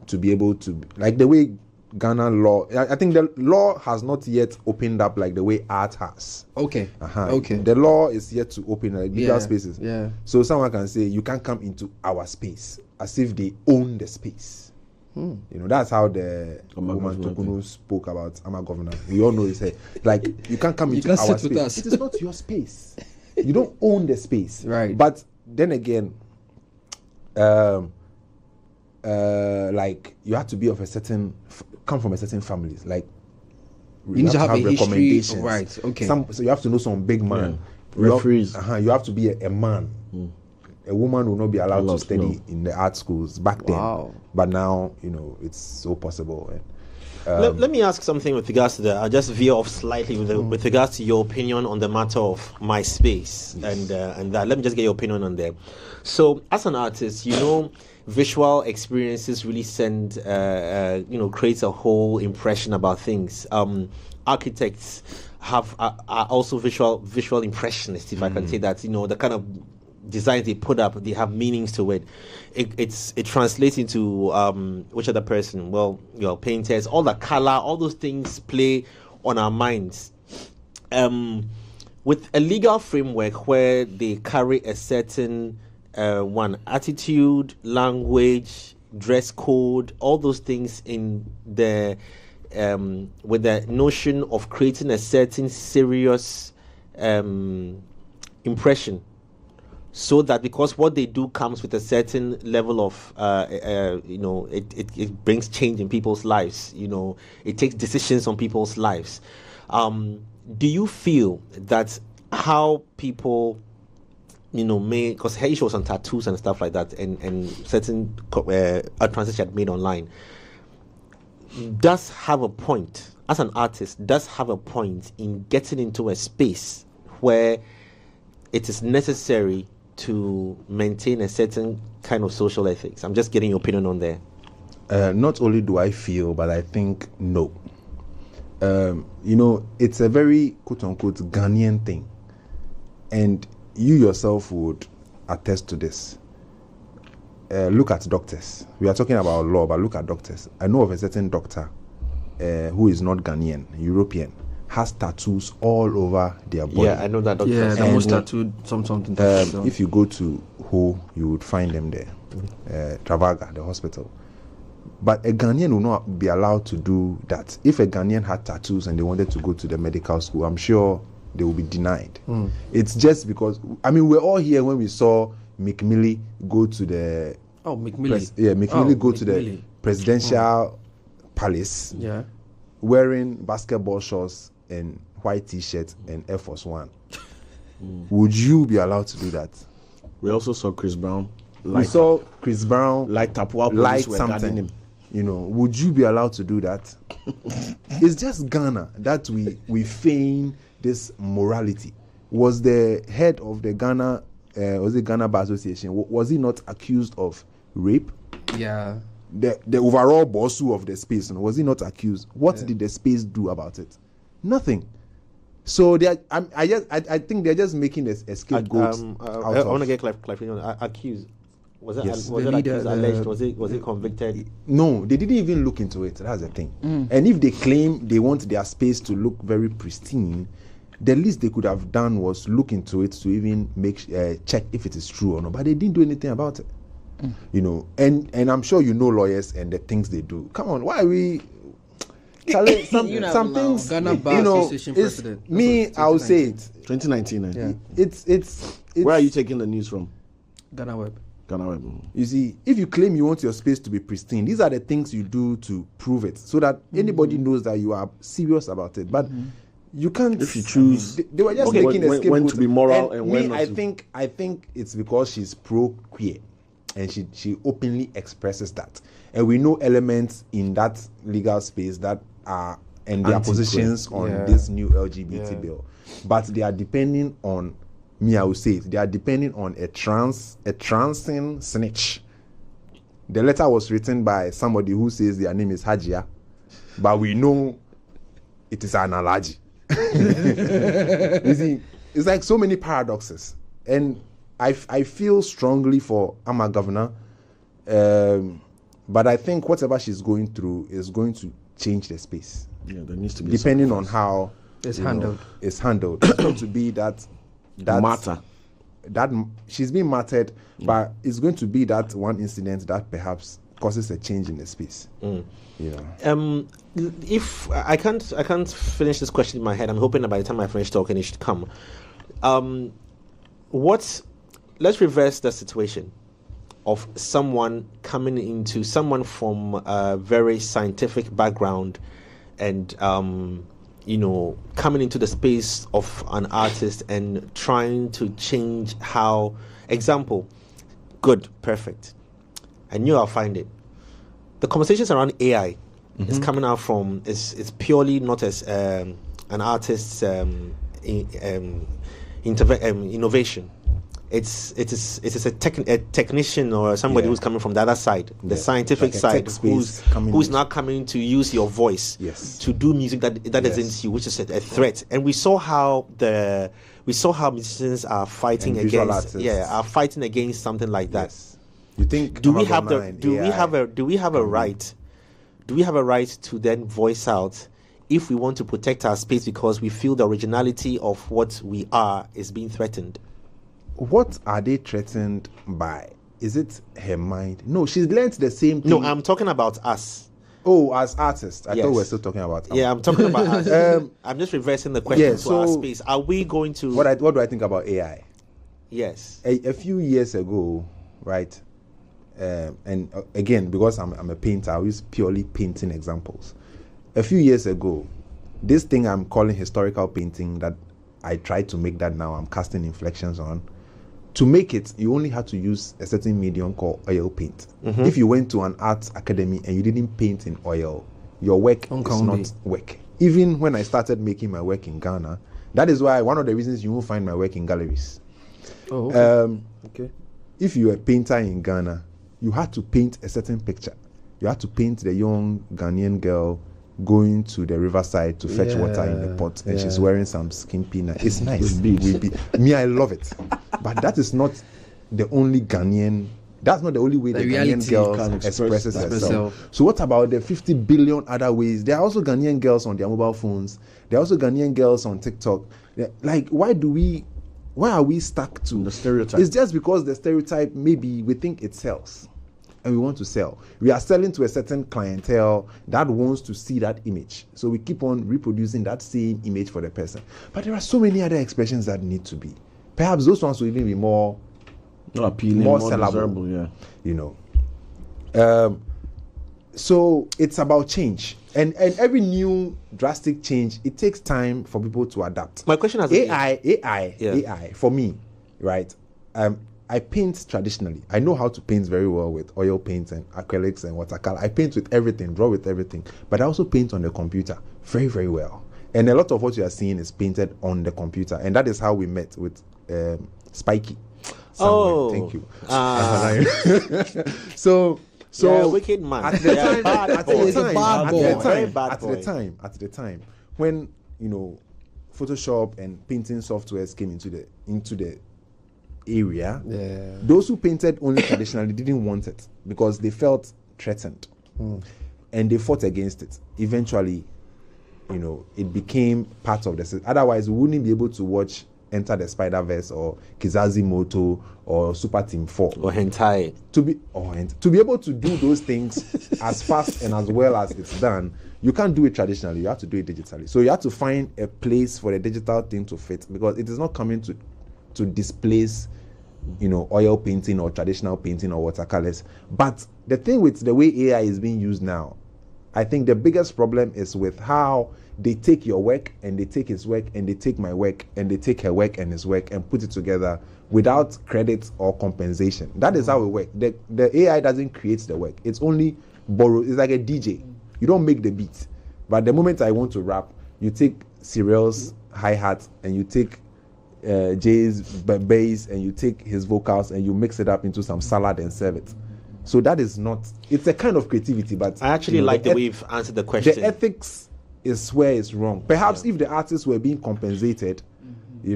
[SPEAKER 6] to be able to, like the way Ghana law, I think the law has not yet opened up like the way art has. The law is yet to open like bigger spaces. So someone can say you can't come into our space as if they own the space. That's how the woman Tokunu spoke about Ama governor. We all know it's like you can't come into our space. It is not your space. You don't own the space. But then again, like you have to be of a certain come from a certain family. Like
[SPEAKER 4] you need to have a
[SPEAKER 6] recommendations.
[SPEAKER 4] History.
[SPEAKER 6] So you have to know some big man.
[SPEAKER 3] Referees.
[SPEAKER 6] You have to be a man. A woman will not be allowed to study in the art schools back then. But now, it's so possible.
[SPEAKER 2] Let me ask something with regards to that. I'll just veer off slightly with regards to your opinion on the matter of my space and that. Let me just get your opinion on that. So, as an artist, visual experiences really creates a whole impression about things. Architects are also visual impressionists, if I can say that. The kind of designs they put up, they have meanings to it. It translates into which other person? Well, painters, all the color, all those things play on our minds. With a legal framework where they carry a certain attitude, language, dress code, all those things in the with the notion of creating a certain serious impression so that because what they do comes with a certain level of, it brings change in people's lives. It takes decisions on people's lives. Do you feel that how people, may, because her issue was on tattoos and stuff like that, and certain utterances she had made online, does have a point, as an artist, does have a point in getting into a space where it is necessary to maintain a certain kind of social ethics? I'm just getting your opinion on there.
[SPEAKER 6] Not only do I feel, but I think no. It's a very quote-unquote Ghanaian thing. And you yourself would attest to this. Look at doctors. We are talking about law, but look at doctors. I know of a certain doctor who is not Ghanaian, European, has tattoos all over their body.
[SPEAKER 2] Yeah, I know that doctor.
[SPEAKER 4] Yeah, the most tattooed something.
[SPEAKER 6] If you go to Ho, you would find them there. Travaga, the hospital. But a Ghanaian will not be allowed to do that. If a Ghanaian had tattoos and they wanted to go to the medical school, I'm sure they will be denied. It's just because, we're all here when we saw McMillie go to the...
[SPEAKER 4] Oh, McMillie.
[SPEAKER 6] McMillie go to the presidential palace, wearing basketball shorts and white t-shirt and Air Force One. Would you be allowed to do that?
[SPEAKER 3] We also saw Chris Brown.
[SPEAKER 6] We saw Chris Brown
[SPEAKER 3] like Tapua,
[SPEAKER 6] like something. Would you be allowed to do that? It's just Ghana that we feign this morality. Was the head of the Ghana, was it Ghana Bar Association? Was he not accused of rape?
[SPEAKER 4] Yeah.
[SPEAKER 6] The overall bossu of the space, was he not accused? What did the space do about it? Nothing. So I think they're just making a scapegoat.
[SPEAKER 2] I want to get clarification. Accused. Was it accused, alleged? Was it convicted?
[SPEAKER 6] No, they didn't even look into it. That's the thing. And if they claim they want their space to look very pristine, the least they could have done was look into it to even check if it is true or not. But they didn't do anything about it. And I'm sure lawyers and the things they do. Come on, why are we? Some things,
[SPEAKER 4] Ghana Bar Association president.
[SPEAKER 6] Me, I will say it.
[SPEAKER 3] 2019.
[SPEAKER 6] Yeah. It's.
[SPEAKER 3] Where are you taking the news from?
[SPEAKER 4] Ghana Web.
[SPEAKER 6] You see, if you claim you want your space to be pristine, these are the things you do to prove it, so that anybody knows that you are serious about it. But you can't.
[SPEAKER 3] If you choose,
[SPEAKER 6] they were just making a scapegoat.
[SPEAKER 3] When to be moral and when not
[SPEAKER 6] I
[SPEAKER 3] to.
[SPEAKER 6] I think it's because she's pro-queer, and she openly expresses that, and we know elements in that legal space that are and their positions on this new LGBT bill, but they are depending on. Me, I would say it. They are depending on a transing snitch. The letter was written by somebody who says their name is Hajia, but we know it is an allergy. You see, it's like so many paradoxes, and I feel strongly for Ama Governor, but I think whatever she's going through is going to change the space.
[SPEAKER 3] Yeah, there needs to be
[SPEAKER 6] depending on how
[SPEAKER 4] it's handled.
[SPEAKER 6] It's handled. It's going to be that matter that she's been mattered, but it's going to be that one incident that perhaps causes a change in the space.
[SPEAKER 2] If I can't finish this question in my head, I'm hoping that by the time I finish talking it should come. Let's reverse the situation of someone from a very scientific background and coming into the space of an artist and trying to change how, example, good, perfect. I knew I'll find it. The conversations around AI is coming out from, it's purely not as an artist's innovation. It is a technician or somebody who's coming from the other side, the scientific side, who's now coming to use your voice to do music that isn't you, which is a threat. And we saw how musicians are fighting against something like that.
[SPEAKER 6] You think
[SPEAKER 2] do we have a right to then voice out if we want to protect our space because we feel the originality of what we are is being threatened?
[SPEAKER 6] What are they threatened by? Is it her mind? No, she's learned the same thing.
[SPEAKER 2] No, I'm talking about us.
[SPEAKER 6] Oh, as artists. I thought we were still talking about us.
[SPEAKER 2] Yeah, I'm talking about us. I'm just reversing the question to our space. Are we going to...
[SPEAKER 6] What do I think about AI?
[SPEAKER 2] Yes.
[SPEAKER 6] A few years ago, right? And again, because I'm a painter, I use purely painting examples. A few years ago, this thing I'm calling historical painting, that I tried to make that now, I'm casting inflections on. To make it, you only had to use a certain medium called oil paint. If you went to an art academy and you didn't paint in oil, your work is not work. Even when I started making my work in Ghana, that is why one of the reasons you won't find my work in galleries.
[SPEAKER 3] Oh, okay. Okay.
[SPEAKER 6] If you're a painter in Ghana, you had to paint a certain picture. You had to paint the young Ghanaian girl going to the riverside to fetch water in the pot, and she's wearing some skimpy. It's nice. Me, I love it. But that is not the only Ghanaian. That's not the only way the Ghanaian girl expresses herself. So what about the 50 billion other ways? There are also Ghanaian girls on their mobile phones. There are also Ghanaian girls on TikTok. Like, why are we stuck to
[SPEAKER 3] the stereotype?
[SPEAKER 6] It's just because the stereotype, maybe we think it sells and we want to sell. We are selling to a certain clientele that wants to see that image. So we keep on reproducing that same image for the person. But there are so many other expressions that need to be. Perhaps those ones will even be more
[SPEAKER 3] appealing,
[SPEAKER 6] more
[SPEAKER 3] sellable,
[SPEAKER 6] desirable,
[SPEAKER 3] yeah.
[SPEAKER 6] You know. So it's about change. And every new drastic change, it takes time for people to adapt.
[SPEAKER 2] My question has
[SPEAKER 6] AI for me, right? I paint traditionally. I know how to paint very well with oil paints and acrylics and watercolor. I paint with everything, draw with everything. But I also paint on the computer very, very well. And a lot of what you are seeing is painted on the computer. And that is how we met with Spiky.
[SPEAKER 2] Oh,
[SPEAKER 6] thank you. So
[SPEAKER 2] yeah, wicked man.
[SPEAKER 6] At the time, when Photoshop and painting softwares came into the area, those who painted only traditionally didn't want it because they felt threatened, and they fought against it. Eventually, it became part of the system. Otherwise, we wouldn't be able to watch Enter the Spider-Verse or Kizazi Moto or Super Team 4
[SPEAKER 2] or Hentai.
[SPEAKER 6] To be able to do those things as fast and as well as it's done, you can't do it traditionally. You have to do it digitally. So you have to find a place for the digital thing to fit, because it is not coming to displace oil painting or traditional painting or watercolors. But the thing with the way AI is being used now, I think the biggest problem is with how they take your work and they take his work and they take my work and they take her work and his work and put it together without credit or compensation. That is how it works. The AI doesn't create the work. It's only borrow. It's like a DJ. You don't make the beat. But the moment I want to rap, you take Cyril's hi-hat and you take Jay's bass and you take his vocals and you mix it up into some salad and serve it. So that is not, it's a kind of creativity, but
[SPEAKER 2] I actually like the way you've answered the question.
[SPEAKER 6] The ethics is where it's wrong. Perhaps if the artists were being compensated, they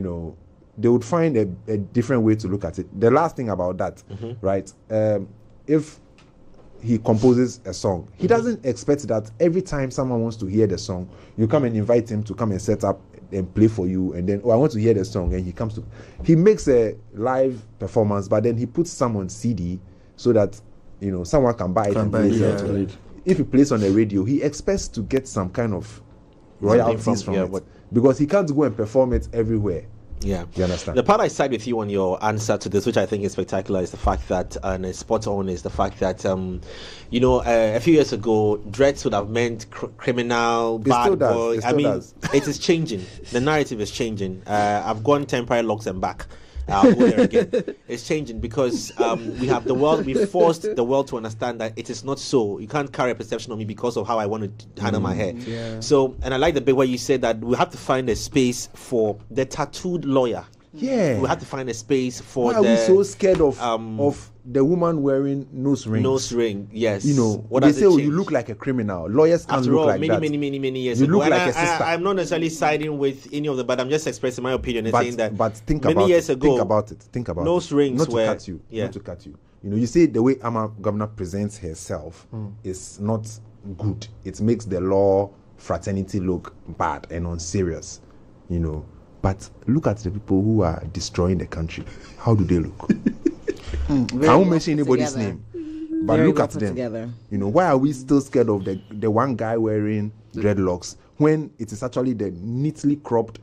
[SPEAKER 6] would find a different way to look at it. The last thing about that, right? If he composes a song, he doesn't expect that every time someone wants to hear the song, you come and invite him to come and set up and play for you, and then I want to hear the song, and he makes a live performance, but then he puts some on CD so that someone can buy it and play it. If he plays on the radio, he expects to get some kind of royalties from it, because he can't go and perform it everywhere.
[SPEAKER 2] Yeah,
[SPEAKER 6] you understand.
[SPEAKER 2] The part I side with you on your answer to this, which I think is spectacular, is the fact that, and it's spot on, is the fact that, a few years ago, dreads would have meant criminal, bad boy. It is changing. The narrative is changing. I've gone temporary locks and back. I'll go there again. It's changing because we have the world. We forced the world to understand that it is not so. You can't carry a perception of me because of how I want to handle my hair. Yeah. So, and I like the bit where you said that we have to find a space for the tattooed lawyer.
[SPEAKER 6] Yeah,
[SPEAKER 2] we have to find a space for.
[SPEAKER 6] Why are we so scared of the woman wearing nose rings?
[SPEAKER 2] Nose ring, yes.
[SPEAKER 6] What they say, you look like a criminal. Lawyers can't look like that.
[SPEAKER 2] Many years
[SPEAKER 6] you
[SPEAKER 2] ago.
[SPEAKER 6] look like a sister.
[SPEAKER 2] I'm not necessarily siding with any of them, but I'm just expressing my opinion and saying that.
[SPEAKER 6] But think
[SPEAKER 2] many
[SPEAKER 6] about
[SPEAKER 2] years
[SPEAKER 6] it.
[SPEAKER 2] ago,
[SPEAKER 6] think about
[SPEAKER 2] nose
[SPEAKER 6] it.
[SPEAKER 2] rings
[SPEAKER 6] not
[SPEAKER 2] were
[SPEAKER 6] to cut you. Not to cut you. You see the way Ama Governor presents herself is not good. It makes the law fraternity look bad and unserious. But look at the people who are destroying the country. How do they look? I won't mention anybody's name, but look at them. Together. Why are we still scared of the one guy wearing dreadlocks when it is actually the neatly cropped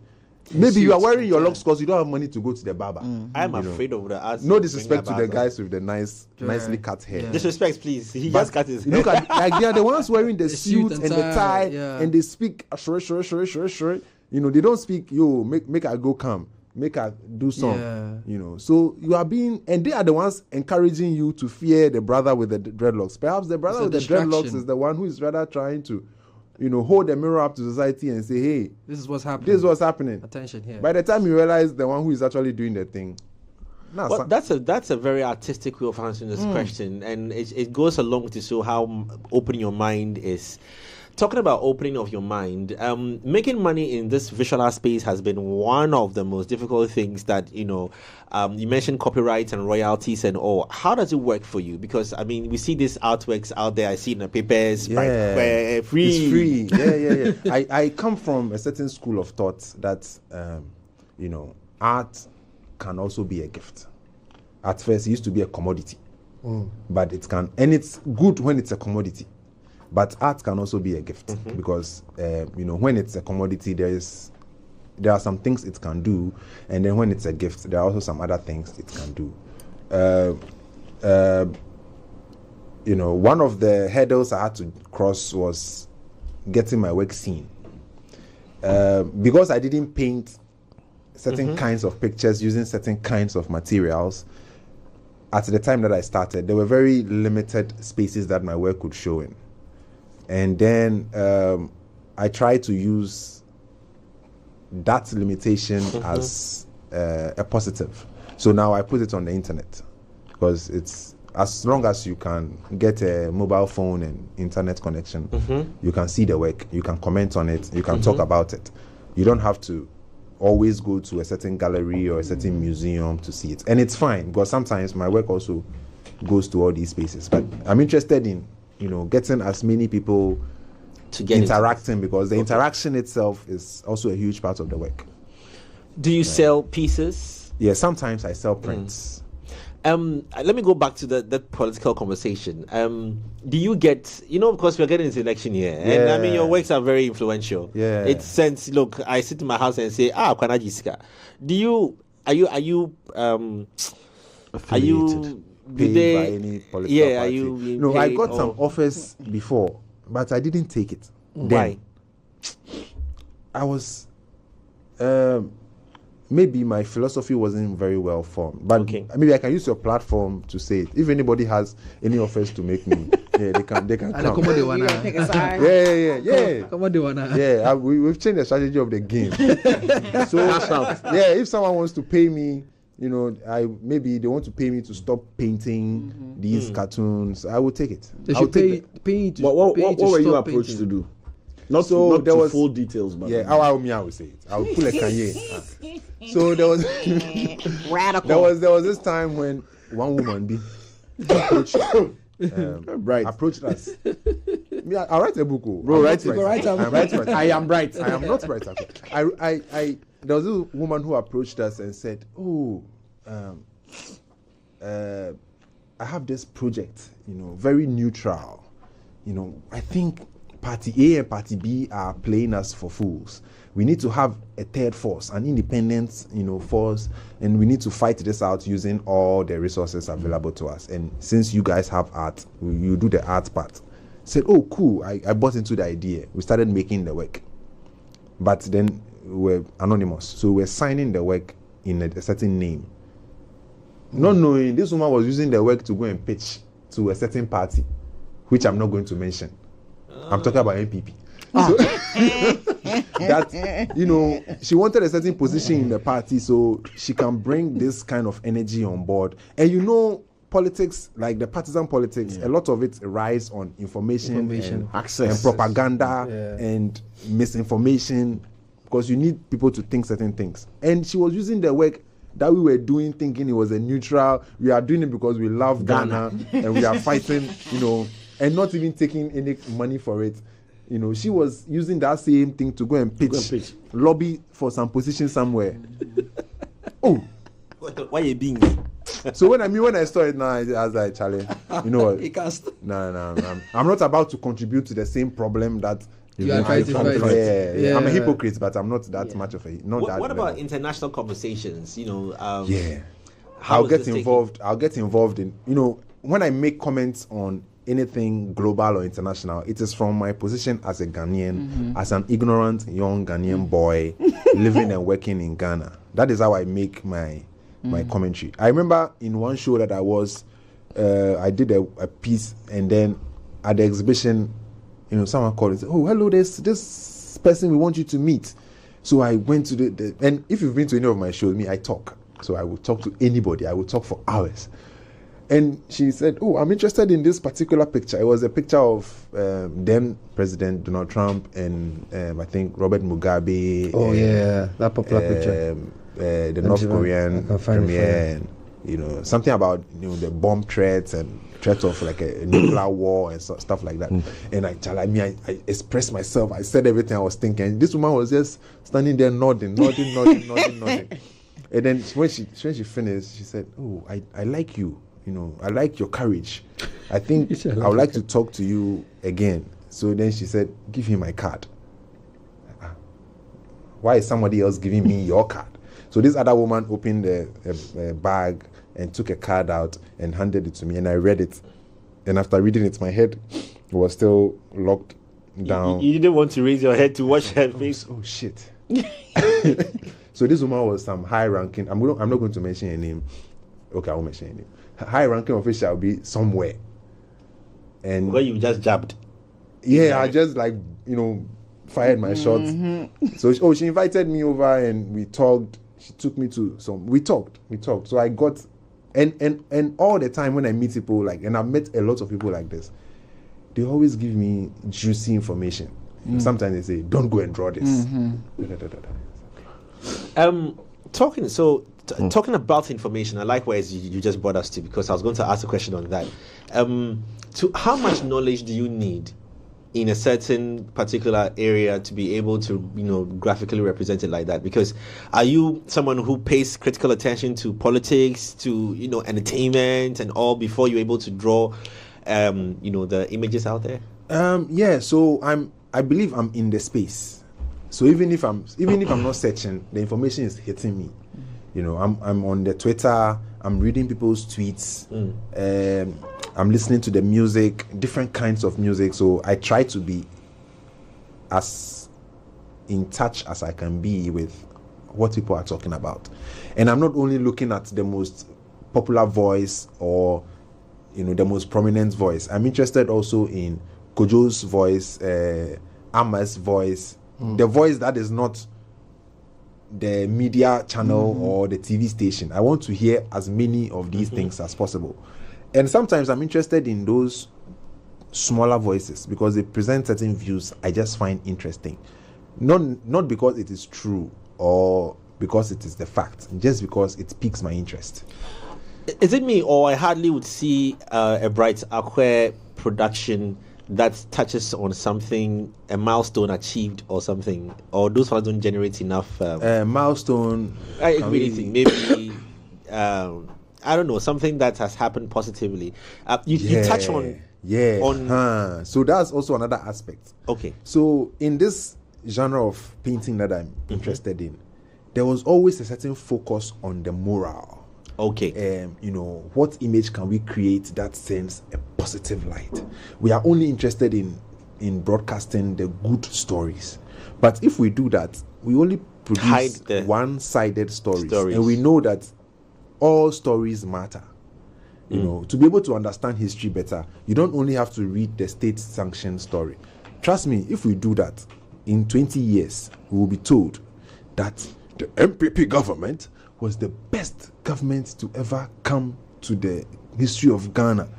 [SPEAKER 6] maybe you are wearing your locks because you don't have money to go to the barber.
[SPEAKER 2] I'm afraid of the ass.
[SPEAKER 6] No disrespect to the guys with the nicely cut hair.
[SPEAKER 2] Yeah. Disrespect, please. He just cut his hair.
[SPEAKER 6] Look at like they are the ones wearing the suit and the tie, and they speak sure. They don't speak. Yo, make I go come. Make her do some, So you are being, and they are the ones encouraging you to fear the brother with the dreadlocks. Perhaps the brother with the dreadlocks is the one who is rather trying to, hold the mirror up to society and say, hey,
[SPEAKER 4] this is what's happening.
[SPEAKER 6] This is what's happening.
[SPEAKER 4] Attention here.
[SPEAKER 6] By the time you realize the one who is actually doing the thing.
[SPEAKER 2] Well, that's a very artistic way of answering this question, and it goes along to show how open your mind is. Talking about opening of your mind, making money in this visual art space has been one of the most difficult things that, you mentioned copyright and royalties and all. How does it work for you? Because, we see these artworks out there. I see in the papers, free.
[SPEAKER 6] It's free. Yeah. I come from a certain school of thought that, art can also be a gift. At first, it used to be a commodity. But it can, and it's good when it's a commodity. But art can also be a gift because, when it's a commodity, there are some things it can do. And then when it's a gift, there are also some other things it can do. One of the hurdles I had to cross was getting my work seen. Because I didn't paint certain kinds of pictures using certain kinds of materials, at the time that I started, there were very limited spaces that my work could show in. And then I tried to use that limitation as a positive. So now I put it on the internet because it's as long as you can get a mobile phone and internet connection, you can see the work, you can comment on it, you can talk about it. You don't have to always go to a certain gallery or a certain museum to see it. And it's fine because sometimes my work also goes to all these spaces. But I'm interested in getting as many people to get interacting because the interaction itself is also a huge part of the work.
[SPEAKER 2] Do you sell pieces?
[SPEAKER 6] Yeah, sometimes I sell prints.
[SPEAKER 2] Let me go back to the political conversation. Do you get, because we're getting into election here, and your works are very influential.
[SPEAKER 6] Yeah.
[SPEAKER 2] It's since, look, I sit in my house and say, Kwanajiska. Are you
[SPEAKER 6] paid by any political party? No, I got some offers before, but I didn't take it.
[SPEAKER 2] Why?
[SPEAKER 6] I was maybe my philosophy wasn't very well formed, but maybe I can use your platform to say it. If anybody has any offers to make me, they can come. Yeah. We've changed the strategy of the game. So if someone wants to pay me, maybe they want to pay me to stop painting these cartoons, I will take it.
[SPEAKER 3] They should pay you to. What were you approached to do? Not there was full details, but
[SPEAKER 6] I will say it. I will pull a Kanye. So there was
[SPEAKER 5] radical.
[SPEAKER 6] There was this time when one woman approached us. I write a book,
[SPEAKER 3] bro. Write it.
[SPEAKER 6] I am bright. I am not bright. There was a woman who approached us and said, I have this project, very neutral. I think Party A and Party B are playing us for fools. We need to have a third force, an independent, force, and we need to fight this out using all the resources available to us. And since you guys have art, you do the art part. Said, oh, cool. I bought into the idea. We started making the work. But then we were anonymous. So we're signing the work in a certain name. Not knowing this woman was using the work to go and pitch to a certain party, which I'm not going to mention. I'm talking about MPP. So that, she wanted a certain position in the party so she can bring this kind of energy on board. And politics, like the partisan politics, a lot of it rides on information and access and propaganda and misinformation, because you need people to think certain things. And she was using the work that we were doing, thinking it was a neutral. We are doing it because we love Ghana and we are fighting, and not even taking any money for it. She was using that same thing to go and pitch. Lobby for some position somewhere. Oh,
[SPEAKER 2] why you being?
[SPEAKER 6] So when I saw it now, I was like, Charlie, you know what?
[SPEAKER 4] He cast.
[SPEAKER 6] No. I'm not about to contribute to the same problem that
[SPEAKER 4] You are trying to fight.
[SPEAKER 6] Yeah. I'm a hypocrite, but I'm not that much of a
[SPEAKER 2] What about international conversations?
[SPEAKER 6] I'll get involved in, when I make comments on anything global or international, it is from my position as a Ghanaian, as an ignorant young Ghanaian boy living and working in Ghana. That is how I make my commentary. I remember in one show that I did a piece, and then at the exhibition, someone called and said, "Oh, hello, there's this person we want you to meet." So I went to and if you've been to any of my shows, I talk. So I would talk to anybody. I would talk for hours. And she said, "Oh, I'm interested in this particular picture." It was a picture of then President Donald Trump and I think Robert Mugabe.
[SPEAKER 4] Oh, yeah, that popular picture.
[SPEAKER 6] The North Korean premier, and, something about the bomb threats and threat of like a nuclear war and stuff like that. And I expressed myself. I said everything I was thinking. This woman was just standing there nodding. And then when she finished, she said, "Oh, I like you. I like your courage. I think I would like to talk to you again." So then she said, "Give him my card." Why is somebody else giving me your card? So this other woman opened a bag and took a card out and handed it to me, and I read it. And after reading it, my head was still locked down.
[SPEAKER 2] You didn't want to raise your head to watch her face.
[SPEAKER 6] Oh shit! So this woman was some high-ranking. I'm not going to mention her name. Okay, I won't mention her name. High-ranking official will be somewhere. And
[SPEAKER 2] where you just jabbed.
[SPEAKER 6] Yeah, I just fired my shots. So she invited me over and we talked. She took me to we talked. So I got, and all the time when I meet people and I've met a lot of people like this, they always give me juicy information. Sometimes they say, "Don't go and draw this."
[SPEAKER 2] Talking about information, I like where you just brought us to, because I was going to ask a question on that. To how much knowledge do you need in a certain particular area to be able to, graphically represent it like that? Because are you someone who pays critical attention to politics, to, entertainment and all before you're able to draw, the images out there?
[SPEAKER 6] So I believe I'm in the space. So even if I'm not searching, the information is hitting me. I'm on the Twitter, I'm reading people's tweets, I'm listening to the music, different kinds of music. So I try to be as in touch as I can be with what people are talking about. And I'm not only looking at the most popular voice or the most prominent voice. I'm interested also in Kojo's voice, Ama's voice, the voice that is not the media channel or the TV station. I want to hear as many of these things as possible. And sometimes I'm interested in those smaller voices because they present certain views I just find interesting. Not because it is true or because it is the fact, just because it piques my interest.
[SPEAKER 2] Is it me, or I hardly would see a Bright Ackwerh production that touches on something, a milestone achieved or something, or those ones don't generate enough
[SPEAKER 6] milestone?
[SPEAKER 2] I really think maybe I don't know, something that has happened positively. You touch on
[SPEAKER 6] so that's also another aspect.
[SPEAKER 2] Okay.
[SPEAKER 6] So in this genre of painting that I'm interested in, there was always a certain focus on the moral.
[SPEAKER 2] Okay.
[SPEAKER 6] What image can we create that sends a positive light? We are only interested in broadcasting the good stories. But if we do that, we only produce one-sided stories. And we know that all stories matter. To be able to understand history better, you don't only have to read the state-sanctioned story. Trust me, if we do that, in 20 years, we will be told that the MPP government was the best government to ever come to the history of Ghana.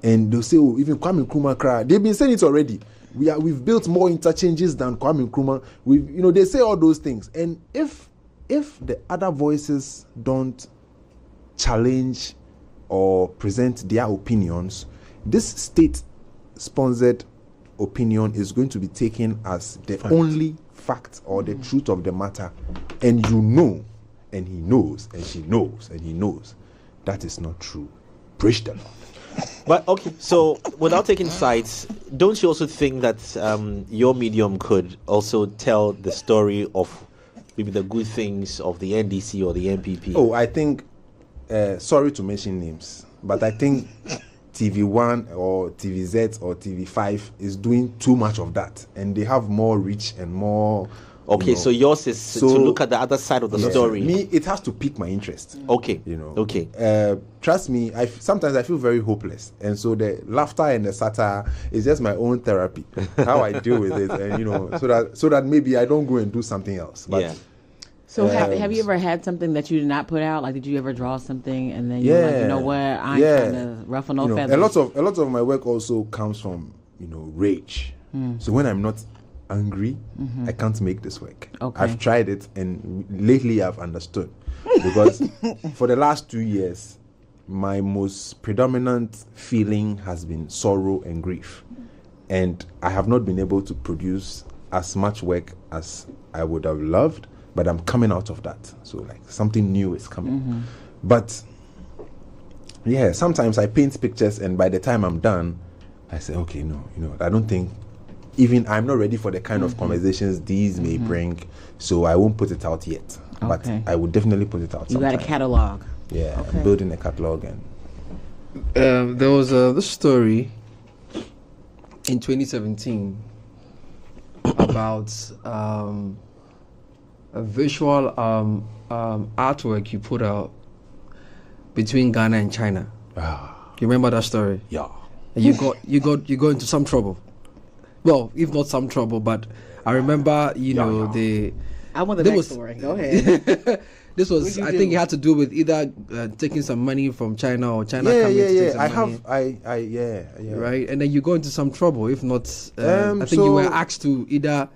[SPEAKER 6] And they'll say, oh, even Kwame Nkrumah cried. They've been saying it already. We've built more interchanges than Kwame Nkrumah. They say all those things. And if the other voices don't challenge or present their opinions, this state-sponsored opinion is going to be taken as the only fact or the truth of the matter. And and he knows, and she knows, and he knows that is not true. Praise the Lord.
[SPEAKER 2] But okay, so without taking sides, don't you also think that your medium could also tell the story of maybe the good things of the NDC or the NPP?
[SPEAKER 6] Oh, I think, sorry to mention names, but I think TV1 or TVZ or TV5 is doing too much of that, and they have more reach and more.
[SPEAKER 2] Okay, so yours is to look at the other side of the story.
[SPEAKER 6] Me, it has to pique my interest.
[SPEAKER 2] Okay, okay.
[SPEAKER 6] Trust me, sometimes I feel very hopeless, and so the laughter and the satire is just my own therapy. How I deal with it, and so that maybe I don't go and do something else. But,
[SPEAKER 2] yeah.
[SPEAKER 5] So have you ever had something that you did not put out? Like, did you ever draw something and then you're like, you know what, I ain't trying to ruffle no feathers?
[SPEAKER 6] A lot of my work also comes from rage. So when I'm not angry, I can't make this work.
[SPEAKER 5] Okay.
[SPEAKER 6] I've tried it, and lately I've understood, because for the last 2 years, my most predominant feeling has been sorrow and grief, and I have not been able to produce as much work as I would have loved. But I'm coming out of that, so like something new is coming. But yeah, sometimes I paint pictures, and by the time I'm done, I say, okay, no, I don't think, even I'm not ready for the kind of conversations these may bring, so I won't put it out yet.
[SPEAKER 5] Okay.
[SPEAKER 6] But I will definitely put it out.
[SPEAKER 5] You got a catalog.
[SPEAKER 6] Yeah,
[SPEAKER 5] Okay.
[SPEAKER 6] I'm building a catalog. And
[SPEAKER 4] There was this story in 2017 about a visual artwork you put out between Ghana and China. You remember that story?
[SPEAKER 6] yeah,
[SPEAKER 4] And you got into some trouble. Well, if not some trouble, but I remember
[SPEAKER 5] I want the
[SPEAKER 4] There
[SPEAKER 5] next
[SPEAKER 4] was-
[SPEAKER 5] story. Go ahead.
[SPEAKER 4] this was, I think it had to do with either taking some money from China or China coming to take some money.
[SPEAKER 6] yeah.
[SPEAKER 4] Right, and then you go into some trouble. If not, I think
[SPEAKER 6] so
[SPEAKER 4] you were asked to either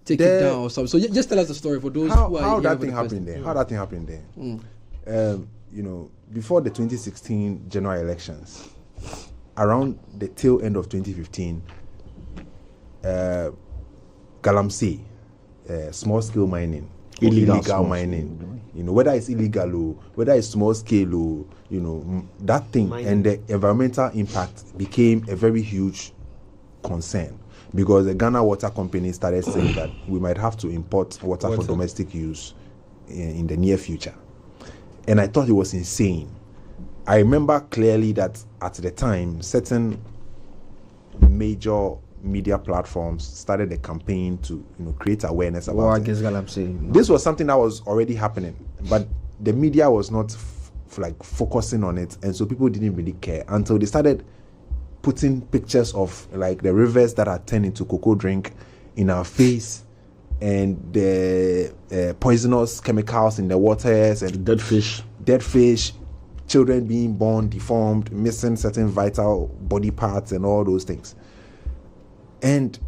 [SPEAKER 4] take it down or something. So just tell us the story for those who are
[SPEAKER 6] how
[SPEAKER 4] here
[SPEAKER 6] that
[SPEAKER 4] for
[SPEAKER 6] thing
[SPEAKER 4] the first
[SPEAKER 6] happened
[SPEAKER 4] time.
[SPEAKER 6] there. How that thing happened there. Before the 2016 general elections, around the tail end of 2015, Galamsey, small scale mining, illegal mining. Whether it's illegal or whether it's small scale or that thing
[SPEAKER 2] Mining.
[SPEAKER 6] and the environmental impact became a very huge concern, because the Ghana Water Company started saying that we might have to import water for domestic use in the near future. And I thought it was insane. I remember clearly that at the time, certain major media platforms started a campaign to create awareness about it. This was something that was already happening, but the media was not focusing on it, and so people didn't really care until they started putting pictures of like the rivers that are turned into cocoa drink in our face, and the poisonous chemicals in the waters, and
[SPEAKER 3] Dead fish,
[SPEAKER 6] children being born deformed, missing certain vital body parts and all those things. And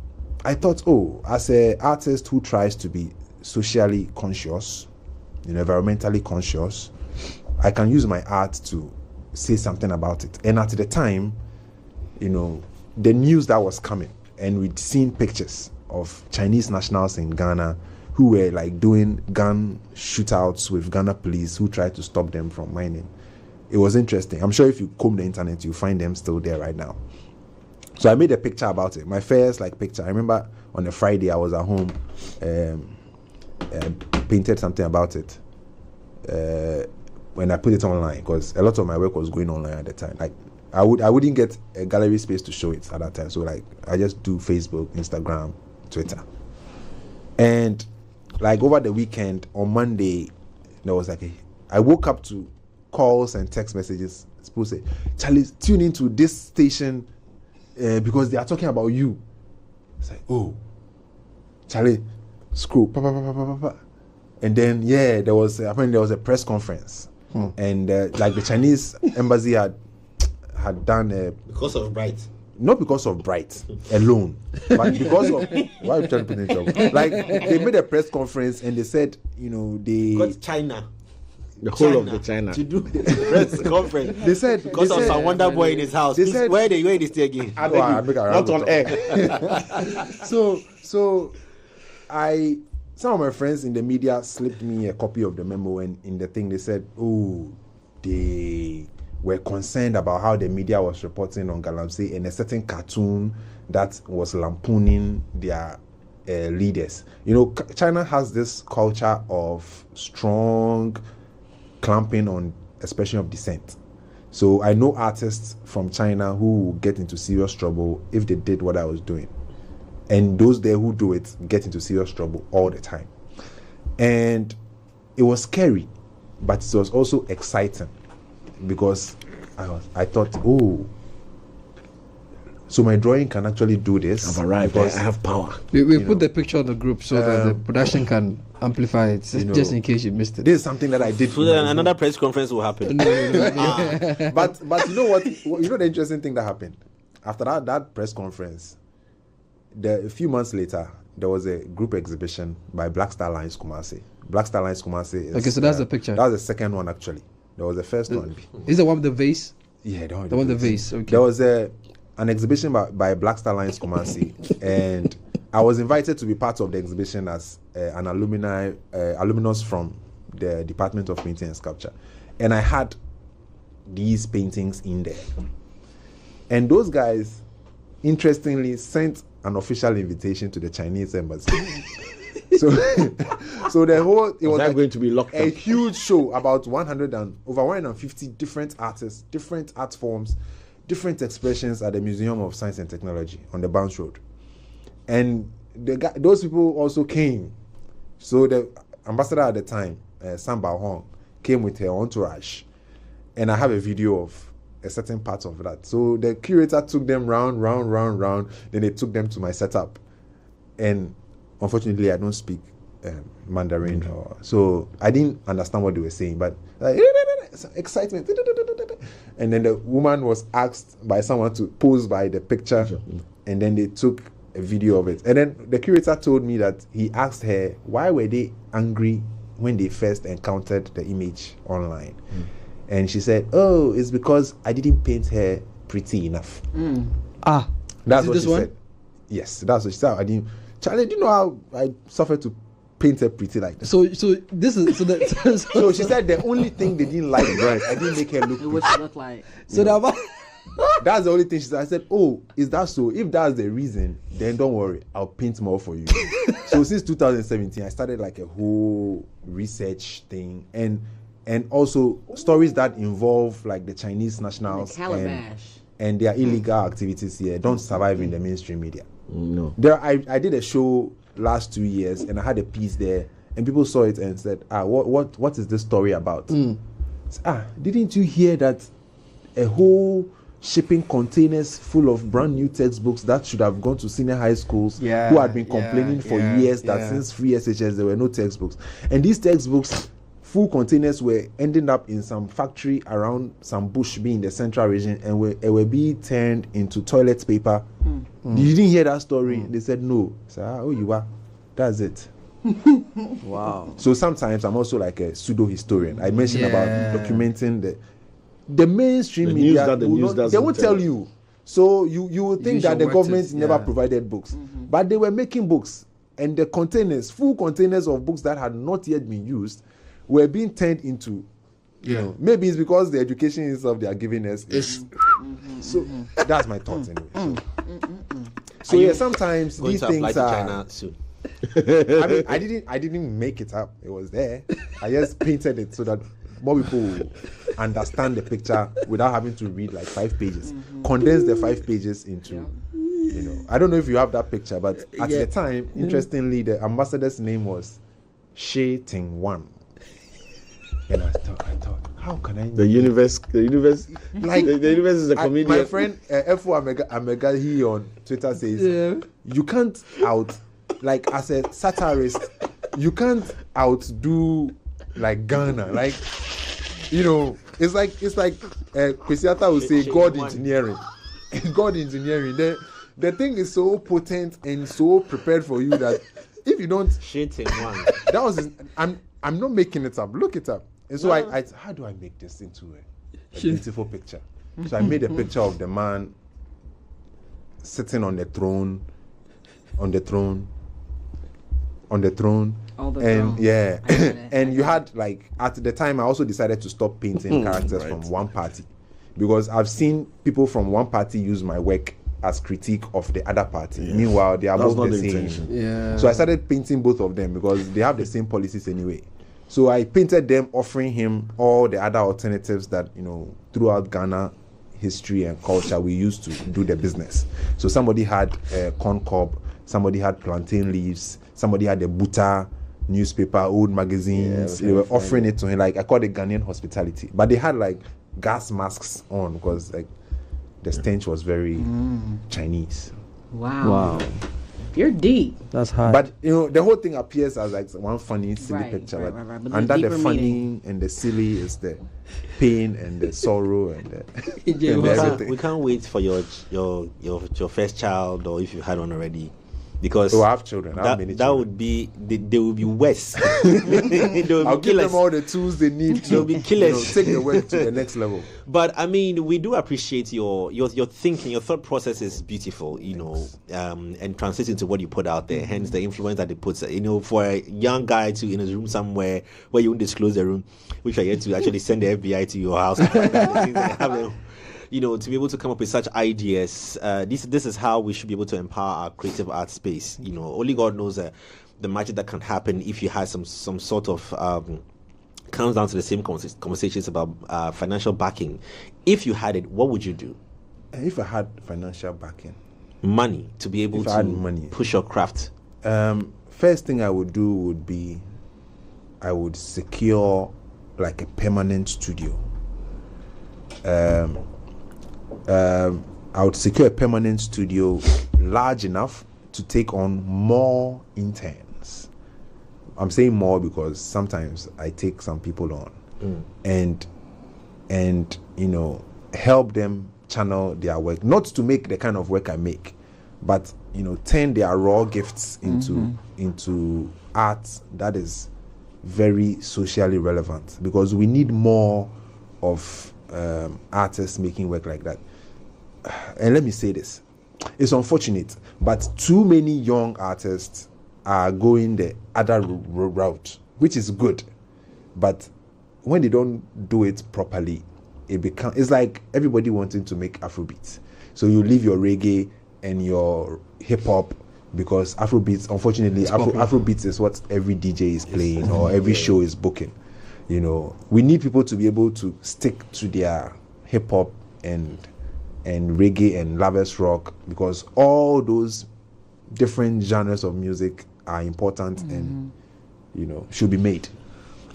[SPEAKER 6] I thought, as an artist who tries to be socially conscious, environmentally conscious, I can use my art to say something about it. And at the time, the news that was coming, and we'd seen pictures of Chinese nationals in Ghana who were like doing gun shootouts with Ghana police who tried to stop them from mining. It was interesting. I'm sure if you comb the internet, you'll find them still there right now. So I made a picture about it. My first picture. I remember on a Friday I was at home, painted something about it. When I put it online, because a lot of my work was going online at the time. Like I wouldn't get a gallery space to show it at that time. So I just do Facebook, Instagram, Twitter. And over the weekend on Monday, there was I woke up to calls and text messages. People say, "Charlie, tune into this station because they are talking about you." It's like, oh, Charlie, screw, pa, pa, pa, pa, pa, pa. And then there was a press conference, and the Chinese embassy had done
[SPEAKER 2] Because of Bright.
[SPEAKER 6] not because of Bright alone, but because of why are you trying to put in trouble? They made a press conference and they said, they
[SPEAKER 2] Got China.
[SPEAKER 3] The whole of the China.
[SPEAKER 2] To do the press conference.
[SPEAKER 6] They said
[SPEAKER 2] Because of some wonder boy in his house.
[SPEAKER 6] They said,
[SPEAKER 2] where they stay again?
[SPEAKER 3] Not on air.
[SPEAKER 6] So some of my friends in the media slipped me a copy of the memo, and in the thing they said, were concerned about how the media was reporting on Galamsey and a certain cartoon that was lampooning their leaders. You know, China has this culture of strong clamping on expression of dissent. So I know artists from China who get into serious trouble if they did what I was doing. And those there who do it get into serious trouble all the time. And it was scary, but it was also exciting because I thought, oh, so my drawing can actually do this.
[SPEAKER 3] I've arrived. I have power.
[SPEAKER 4] We put the picture on the group so that the production can amplify it, just in case you missed it.
[SPEAKER 6] This is something that I did.
[SPEAKER 2] So then another press conference will happen.
[SPEAKER 6] But you know what? You know the interesting thing that happened after that press conference. A few months later, there was a group exhibition by Black Star Lines Kumasi. Black Star Lines Kumasi is...
[SPEAKER 4] Okay, so that's the picture.
[SPEAKER 6] That was the second one, actually. There was the first one.
[SPEAKER 4] Is the one with the vase?
[SPEAKER 6] Yeah, the one
[SPEAKER 4] with the vase. Okay.
[SPEAKER 6] There was an exhibition by Black Star Lines Kumasi, and I was invited to be part of the exhibition as an alumnus from the Department of Painting and Sculpture. And I had these paintings in there. And those guys, interestingly, sent an official invitation to the Chinese embassy. so the whole it was like
[SPEAKER 3] going to be locked
[SPEAKER 6] a
[SPEAKER 3] up?
[SPEAKER 6] huge show about over 150 different artists, different art forms, different expressions at the Museum of Science and Technology on the Bounce Road. And those people also came. So the ambassador at the time, Sam Bao Hong, came with her entourage, and I have a video of a certain part of that. So the curator took them round. Then they took them to my setup, and unfortunately, I don't speak Mandarin, so I didn't understand what they were saying. But like, excitement, and then the woman was asked by someone to pose by the picture, and then they took a video of it. And then the curator told me that he asked her why were they angry when they first encountered the image online. And she said, oh, it's because I didn't paint her pretty enough. That's what she said. Yes, that's what she said. I didn't. Charlie, do you know how I suffered to paint her pretty like that?
[SPEAKER 4] So this is
[SPEAKER 6] so she said the only thing they didn't like, right? I didn't make her look pretty.
[SPEAKER 5] What she look like?
[SPEAKER 4] So
[SPEAKER 6] that's the only thing she said. I said, oh, is that so? If that's the reason, then don't worry, I'll paint more for you. So since 2017, I started like a whole research thing and also stories that involve like the Chinese nationals and their illegal activities here don't survive in the mainstream media.
[SPEAKER 3] No.
[SPEAKER 6] I did a show last 2 years and I had a piece there and people saw it and said, what is this story about? Didn't you hear that a whole shipping containers full of brand new textbooks that should have gone to senior high schools who had been complaining for years that since free SHS there were no textbooks, and these textbooks, full containers, were ending up in some factory around some bush being in the central region and were being turned into toilet paper. You didn't hear that story? They said no. So you are, that's it.
[SPEAKER 4] Wow.
[SPEAKER 6] So sometimes I'm also like a pseudo historian. I mentioned about documenting the mainstream media. They won't tell you. So you will think that the government never provided books, but they were making books, and the containers, full containers of books that had not yet been used, were being turned into. You know, maybe it's because the education itself they are giving us is. So that's my thoughts anyway. So sometimes these things are.
[SPEAKER 2] China soon.
[SPEAKER 6] I mean, I didn't make it up. It was there. I just painted it so that more people understand the picture without having to read like 5 pages. Condense the 5 pages into, I don't know if you have that picture, but at the time, interestingly, the ambassador's name was She Ting Wan. And I thought, how can I?
[SPEAKER 3] The universe, like the universe is a comedian.
[SPEAKER 6] My friend F.O. Amega he on Twitter says, you can't like as a satirist, you can't outdo like Ghana, like it's like Kwesiata will say God engineering. God engineering. The thing is so potent and so prepared for you that if you don't that was I'm not making it up. Look it up. And so I how do I make this into a beautiful picture? So I made a picture of the man sitting on the throne. And you had like at the time I also decided to stop painting characters from one party. because I've seen people from one party use my work as critique of the other party. Yes. Meanwhile, they are both the same. Intention.
[SPEAKER 4] Yeah.
[SPEAKER 6] So I started painting both of them because they have the same policies anyway. So I painted them, offering him all the other alternatives that, throughout Ghana history and culture we used to do the business. So somebody had corn cob, somebody had plantain leaves, somebody had the buta newspaper, old magazines. They were offering it to him. Like, I call it Ghanaian hospitality. But they had like gas masks on because like the stench was very Chinese.
[SPEAKER 5] Wow. You're deep.
[SPEAKER 4] That's hard.
[SPEAKER 6] But the whole thing appears as like one funny, silly picture. Right. But under the funny and the silly is the pain and the sorrow and everything.
[SPEAKER 2] We can't wait for your first child, or if you had one already. Because
[SPEAKER 6] I have children. I have many children.
[SPEAKER 2] Would be they will be worse.
[SPEAKER 6] I'll give them all the tools they need to
[SPEAKER 2] be killers.
[SPEAKER 6] Take the work to the next level.
[SPEAKER 2] But I mean, we do appreciate your thinking. Your thought process is beautiful, and translates into what you put out there. Hence the influence that it puts. For a young guy to in his room somewhere where you won't disclose the room, which I get to actually send the FBI to your house. To be able to come up with such ideas, this is how we should be able to empower our creative art space. Only God knows the magic that can happen if you had some sort of comes down to the same conversations about financial backing. If you had it, what would you do?
[SPEAKER 6] If I had financial backing,
[SPEAKER 2] money to be able to push your craft.
[SPEAKER 6] First thing I would do would be I would secure like a permanent studio. I would secure a permanent studio large enough to take on more interns. I'm saying more because sometimes I take some people on and help them channel their work, not to make the kind of work I make, but turn their raw gifts into art that is very socially relevant, because we need more of artists making work like that. And let me say this, it's unfortunate, but too many young artists are going the other route, which is good, but when they don't do it properly, it's like everybody wanting to make Afrobeats. So you leave your reggae and your hip hop, because Afrobeats, unfortunately, Afrobeats is what every DJ is playing or every show is booking. We need people to be able to stick to their hip hop and reggae and lovers rock, because all those different genres of music are important and should be made.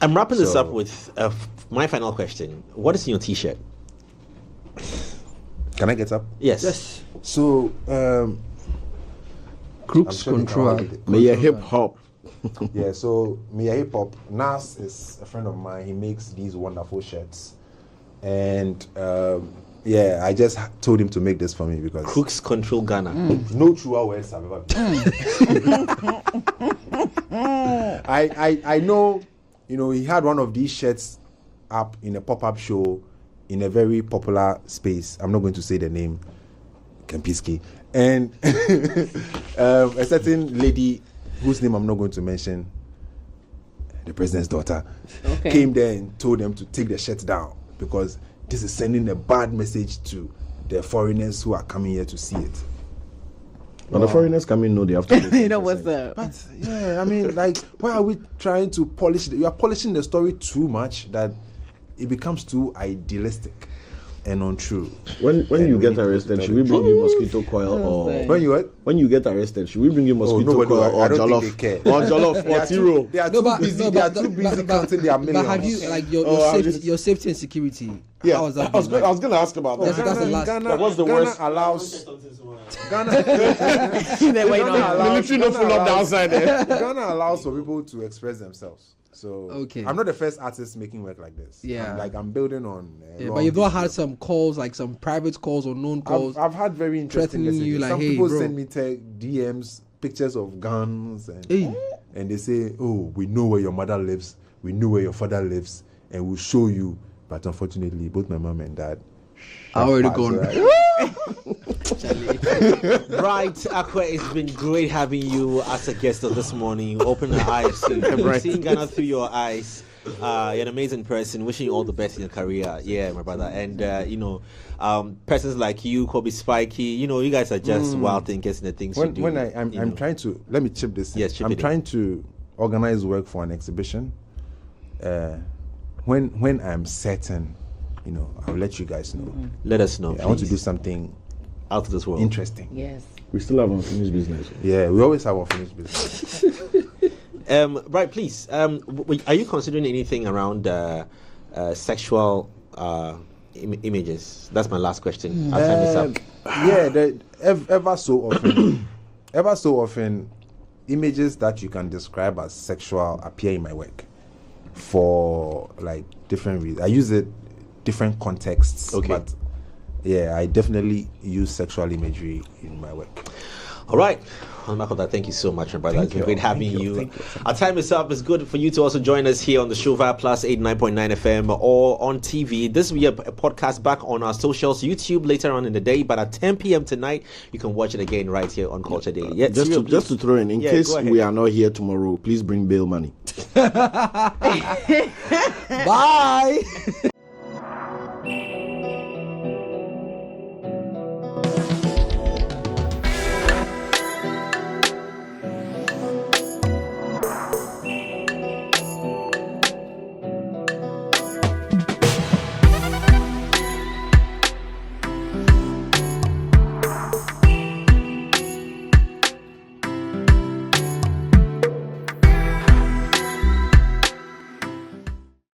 [SPEAKER 2] I'm wrapping this up with my final question. What is in your t-shirt?
[SPEAKER 6] Can I get up?
[SPEAKER 2] Yes.
[SPEAKER 6] So
[SPEAKER 4] Crooks Control.
[SPEAKER 3] May a hip hop.
[SPEAKER 6] Yeah, so Mia Hip Hop, Nas is a friend of mine. He makes these wonderful shirts, and I just told him to make this for me because
[SPEAKER 2] Crooks Control Ghana.
[SPEAKER 6] No truer words have ever been. I know, he had one of these shirts up in a pop-up show in a very popular space. I'm not going to say the name, Kempiski, and a certain lady whose name I'm not going to mention, the president's daughter, came there and told them to take the shirt down because this is sending a bad message to the foreigners who are coming here to see it.
[SPEAKER 3] But the foreigners come in, know they have to.
[SPEAKER 5] What's up?
[SPEAKER 6] But I mean, like, why are we trying to polish it? You are polishing the story too much that it becomes too idealistic and untrue.
[SPEAKER 3] When you get arrested, should we bring you mosquito coil or
[SPEAKER 6] when you what?
[SPEAKER 3] When you get arrested, should we bring you mosquito coil or jollof or jollof or tiro?
[SPEAKER 6] They are too busy. They are too busy counting their millions.
[SPEAKER 4] But have you like your safety and security?
[SPEAKER 3] Yeah, I was going to ask about that.
[SPEAKER 4] That's the last.
[SPEAKER 3] That was the worst.
[SPEAKER 6] Ghana allows for people to express themselves. So I'm not the first artist making work like this.
[SPEAKER 4] Yeah,
[SPEAKER 6] I'm building on.
[SPEAKER 4] But you've not had some calls, like some private calls or known calls.
[SPEAKER 6] I've had very interesting messages.
[SPEAKER 4] You, like,
[SPEAKER 6] some
[SPEAKER 4] hey,
[SPEAKER 6] people
[SPEAKER 4] bro.
[SPEAKER 6] send me DMs, pictures of guns, and they say, "Oh, we know where your mother lives, we know where your father lives, and we'll show you." But unfortunately, both my mom and dad.
[SPEAKER 4] I already gone.
[SPEAKER 6] Right?
[SPEAKER 2] Right, Ackwerh, it's been great having you as a guest of this morning. You opened our eyes to seeing Ghana through your eyes. You're an amazing person. Wishing you all the best in your career. Yeah, my brother. And persons like you, Kobe Spikey, you guys are just wild thinkers in the things you do.
[SPEAKER 6] When I'm trying to, let me chip this in.
[SPEAKER 2] Yes, chip
[SPEAKER 6] I'm
[SPEAKER 2] it
[SPEAKER 6] trying to organize work for an exhibition. When I'm certain, I'll let you guys know.
[SPEAKER 2] Let us know.
[SPEAKER 6] I want to do something
[SPEAKER 2] out of this world.
[SPEAKER 6] Interesting.
[SPEAKER 5] Yes.
[SPEAKER 3] We still have unfinished business.
[SPEAKER 6] Yeah, we always have unfinished business.
[SPEAKER 2] Right, please. Are you considering anything around sexual images? That's my last question. Our time is up.
[SPEAKER 6] Yeah, ever so often, images that you can describe as sexual appear in my work for like different reasons. I use it different contexts.
[SPEAKER 2] Okay.
[SPEAKER 6] But yeah, I definitely use sexual imagery in my work.
[SPEAKER 2] All right. On the back of that, thank you so much, my brother. It's been great having you. Our time is up. It's good for you to also join us here on the show via Plus 89.9 FM or on TV. This will be a podcast back on our socials, YouTube later on in the day. But at 10 p.m. tonight, you can watch it again right here on Culture Daily. Yeah,
[SPEAKER 3] just to throw in case we are not here tomorrow, please bring bail money.
[SPEAKER 4] Bye.